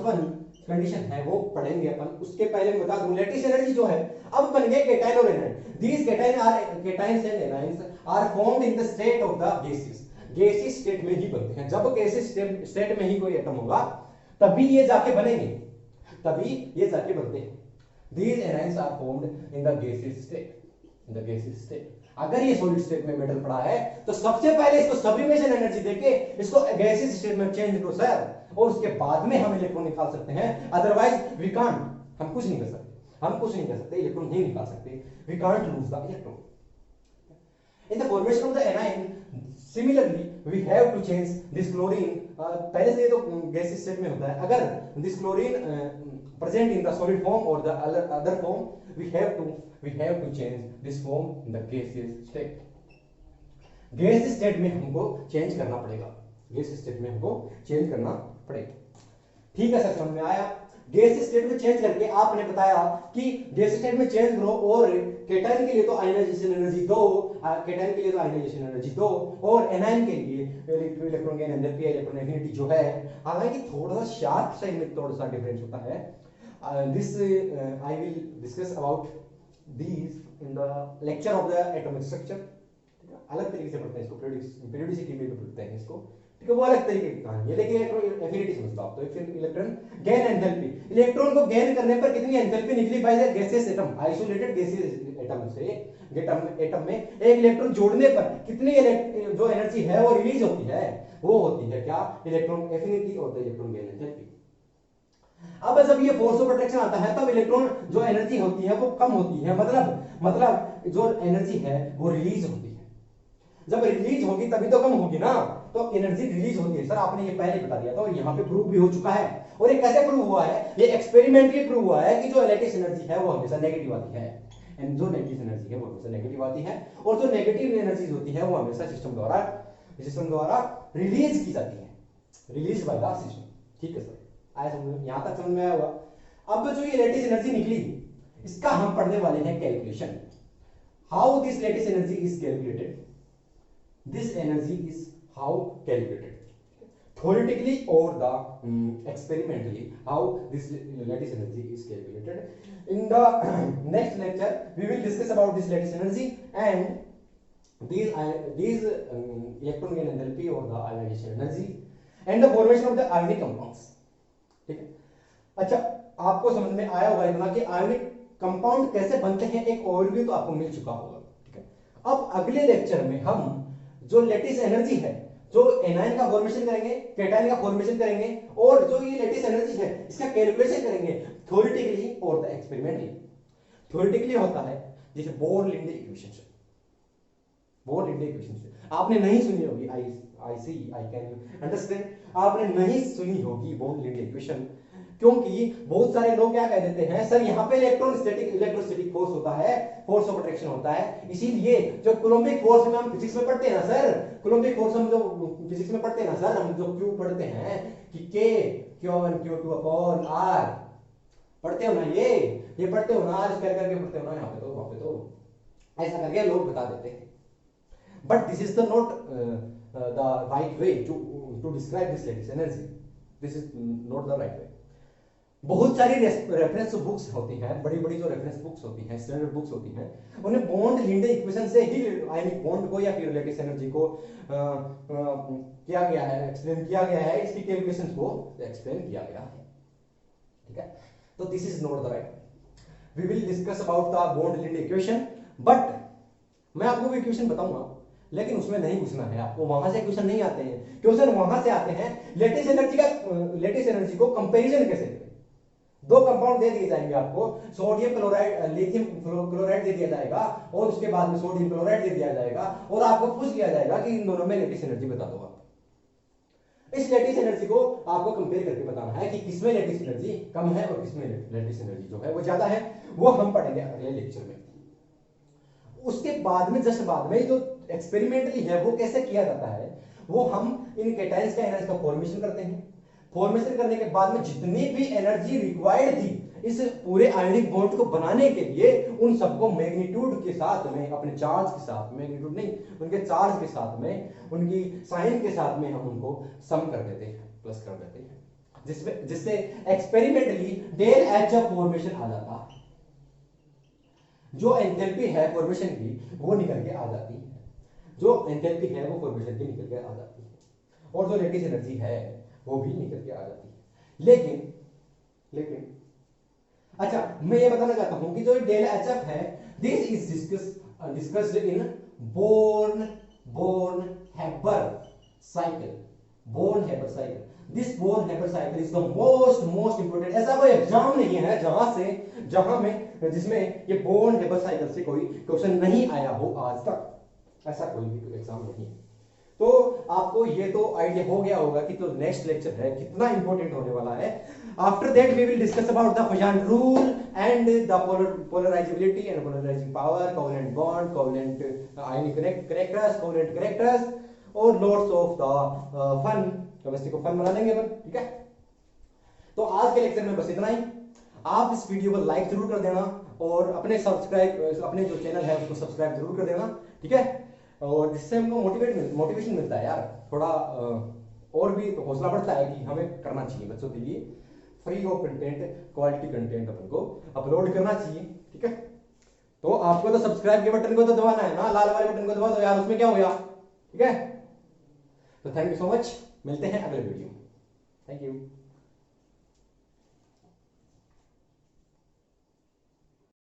A: वन कंडीशन है वो पढ़ेंगे अपन। उसके पहले मैं बता दूं लेटिस एनर्जी जो है अब बन गए केटाइन और anion. These cations and anions are formed in the state of the gases. गैसीय स्टेट में ही बनते हैं। जब गैसीय स्टेट में ही कोई एटम होगा तभी ये जाके बनेंगे, तभी ये जाके बनते हैं। These anions are formed in the gaseous state, in the gaseous state. अगर ये सॉलिड स्टेट में मेटल पड़ा है तो सबसे पहले इसको सब्लिमेशन एनर्जी देके इसको गैसियस स्टेट में चेंज करो सर, और उसके बाद में हम इलेक्ट्रॉन निकाल सकते हैं। अदरवाइज वी कांट, हम कुछ नहीं कर सकते, हम कुछ नहीं कर सकते, इलेक्ट्रॉन नहीं निकाल सकते। We can't lose the electron in the formation of the anion. Similarly we have to change this chlorine, पहले से ये तो गैसियस स्टेट में होता है, अगर this chlorine present in the solid form or the other form, we have to change this form in the gaseous state. Gaseous state में हमको चेंज करना पड़ेगा, गैसियस स्टेट में हमको चेंज करना पड़ेगा। ठीक है सर, समझ में आया। गैसियस स्टेट में चेंज करके आपने बताया कि गैसियस स्टेट में चेंज करो और केटायन के लिए तो आयनाइजेशन एनर्जी दो, केटायन के लिए तो आयनाइजेशन एनर्जी दो, और एनायन के लिए electron gain enthalpy electron affinity जो है, हालांकि थोड़ा सा शार्प साइड में थोड़ा सा डिफरेंस होता है। This I will discuss about these in the lecture of the atomic structure. अलग तरीके से पढ़ते हैं इसको, पीरियोडिसिटी में पढ़ते हैं इसको, ठीक है, वो अलग तरीके की कहानी है। लेकिन एफिनिटी समझ लो आप, तो इलेक्ट्रॉन गेन एंथैल्पी, इलेक्ट्रॉन को गेन करने पर कितनी एंथैल्पी निकली by the gaseous atom, isolated gaseous atom से एटम में एक इलेक्ट्रॉन जोड़ने पर कितनी जो एनर्जी है वो रिलीज होती है, वो होती है क्या, इलेक्ट्रॉन एफिनिटी और द इलेक्ट्रॉन गेन एंथैल्पी। अब जब ये फोर्स ऑफ अट्रैक्शन आता है तब इलेक्ट्रॉन जो एनर्जी होती है वो कम होती है, मतलब जो एनर्जी है वो रिलीज होती है। जब रिलीज होगी तभी तो कम होगी ना, तो एनर्जी रिलीज होती है। सर आपने ये पहले बता दिया था और यहाँ पे प्रूव भी हो चुका है। और ये कैसे प्रूव हुआ है, ये एक्सपेरिमेंटली प्रूव हुआ है कि जो लैटिस एनर्जी है वो हमेशा नेगेटिव आती है, एंड जो लैटिस एनर्जी है वो हमेशा नेगेटिव आती है, और जो नेगेटिव एनर्जीज होती है वो हमेशा सिस्टम द्वारा रिलीज की जाती है, रिलीज बाय द सिस्टम। ठीक है सर, आया समझ में, यहाँ तक समझ में आया होगा। अब जो ये लैटिस एनर्जी निकली इसका हम पढ़ने वाले हैं calculation, how this lattice energy is calculated, this energy is how calculated theoretically or the experimentally, how this lattice energy is calculated. In the next lecture we will discuss about this lattice energy and these electron gain enthalpy or the ionization energy and the formation of the ionic compounds. ठीक है, अच्छा आपको समझ में आया होगा इतना कि आयनिक कंपाउंड कैसे बनते हैं, एक ओवरव्यू तो आपको मिल चुका होगा। ठीक है, अब अगले लेक्चर में हम जो लैटिस एनर्जी है, जो एनायन का फॉर्मेशन करेंगे, केटायन का फॉर्मेशन करेंगे, और जो ये लैटिस एनर्जी है इसका कैलकुलेशन करेंगे थ्योरेटिकली और द एक्सपेरिमेंटली। थ्योरेटिकली होता है जैसे बोर-लिंडे इक्वेशन से, बोर-लिंडे इक्वेशन से आपने नहीं सुनी होगी, आई सी आई कैन अंडरस्टैंड, आपने नहीं सुनी होगी बोर-लिंडे इक्वेशन, क्योंकि बहुत सारे लोग क्या कह देते हैं, सर यहाँ पे इलेक्ट्रोस्टैटिक फोर्स होता है, फोर्स ऑफ अट्रैक्शन होता है, इसीलिए जो कूलम्बिक फोर्स में हम फिजिक्स में पढ़ते हैं ना सर, कूलम्बिक फोर्स हम जो फिजिक्स में पढ़ते हैं ना सर, हम जो क्यू पढ़ते हैं कि के Q1 Q2 अपॉन R पढ़ते हो ना, ये पढ़ते हो ना, R स्क्वायर करके पढ़ते हो ना, यहाँ पे तो वहाँ पे तो ऐसा करके लोग बता देते हैं। But this is the not the right way to describe this lattice energy, this is not the right way. बहुत सारी रेफरेंस बुक्स होती हैं, बड़ी बड़ी जो रेफरेंस बुक्स होती हैं, स्टैंडर्ड बुक्स होती हैं, उन्हें बॉन्ड-लिंडे इक्वेशन से ही आयनिक बॉन्ड को या फिर लैटिस एनर्जी को किया गया है, एक्सप्लेन किया गया है, इसकी कैलकुलेशंस को एक्सप्लेन किया गया है। ठीक है, तो this is not the right, we will discuss about the Born Lande equation, but मैं आपको वो इक्वेशन बताऊंगा लेकिन उसमें नहीं घुसना है आपको, वहां से क्वेश्चन नहीं आते हैं, क्वेश्चन वहां से आते हैं लैटिस एनर्जी को कंपैरिजन कैसे करें। दो कंपाउंड दे दिए जाएंगे आपको, सोडियम क्लोराइड लिथियम क्लोराइड दे दिया जाएगा और उसके बाद में सोडियम क्लोराइड दे दिया जाएगा, और आपको पूछ लिया जाएगा कि इन दोनों में लैटिस एनर्जी बता दो आप। इस लैटिस एनर्जी को आपको कंपेयर करके बताना है कि किसमें लैटिस एनर्जी कम है और किसमें लैटिस एनर्जी जो है वो ज्यादा है, वो हम पढ़ेंगे अगले लेक्चर में। उसके बाद में जस्ट बाद में जो एक्सपेरिमेंटली है वो कैसे किया जाता है, वो हम इन केटायंस का एनर्जी का फॉर्मेशन करते हैं, फॉर्मेशन करने के बाद में जितनी भी एनर्जी रिक्वायर्ड थी इस पूरे आयनिक बॉन्ड को बनाने के लिए, उन सबको मैग्नीट्यूड के साथ में, अपने चार्ज के साथ, मैग्नीट्यूड नहीं, उनके चार्ज के साथ में, उनकी साइन के साथ में हम उनको सम कर देते हैं, प्लस कर देते हैं, जिससे experimentally del H of formation आ जाता है, जो एंथैल्पी है फॉर्मेशन की वो निकल के आ जाती है, जो एंथैल्पी है वो फॉर्मेशन की निकल के आ जाती है, और जो लैटिस एनर्जी है वो भी निकल के आ जाती है। लेकिन लेकिन अच्छा, मैं ये बताना चाहता हूं कि जो डेल एच एफ है, this is discussed in Born Haber cycle. Born Haber cycle, this Born Haber cycle is the most important. ऐसा कोई एग्जाम नहीं है जहां में जिसमें ये बोर्न हैबर साइकिल से कोई क्वेश्चन नहीं आया हो आज तक, ऐसा कोई भी एग्जाम नहीं है। तो आपको ये तो आइडिया हो गया होगा कि तो नेक्स्ट लेक्चर है कितना इंपॉर्टेंट होने वाला है। After that we will discuss about the Fajans rule and the polarizability and polarizing power, covalent bond, covalent ionic characters, covalent characters और lots of the fun. Chemistry को फन बना देंगे अपन, ठीक है। तो आज के लेक्चर में बस इतना ही। आप इस वीडियो को लाइक जरूर कर देना और अपने जो चैनल है उसको सब्सक्राइब जरूर कर देना, ठीक है। और जिससे हमको मोटिवेशन मिलता है यार, थोड़ा और भी हौसला बढ़ता है कि हमें करना चाहिए बच्चों के लिए free of content, quality content अपन को अपलोड करना चाहिए, ठीक है। तो आपको तो सब्सक्राइब के बटन को तो दबाना है ना, लाल वाले बटन को दबा दो यार, उसमें क्या हो गया, ठीक है। तो थैंक यू सो मच, मिलते हैं अगले वीडियो में। Thank you.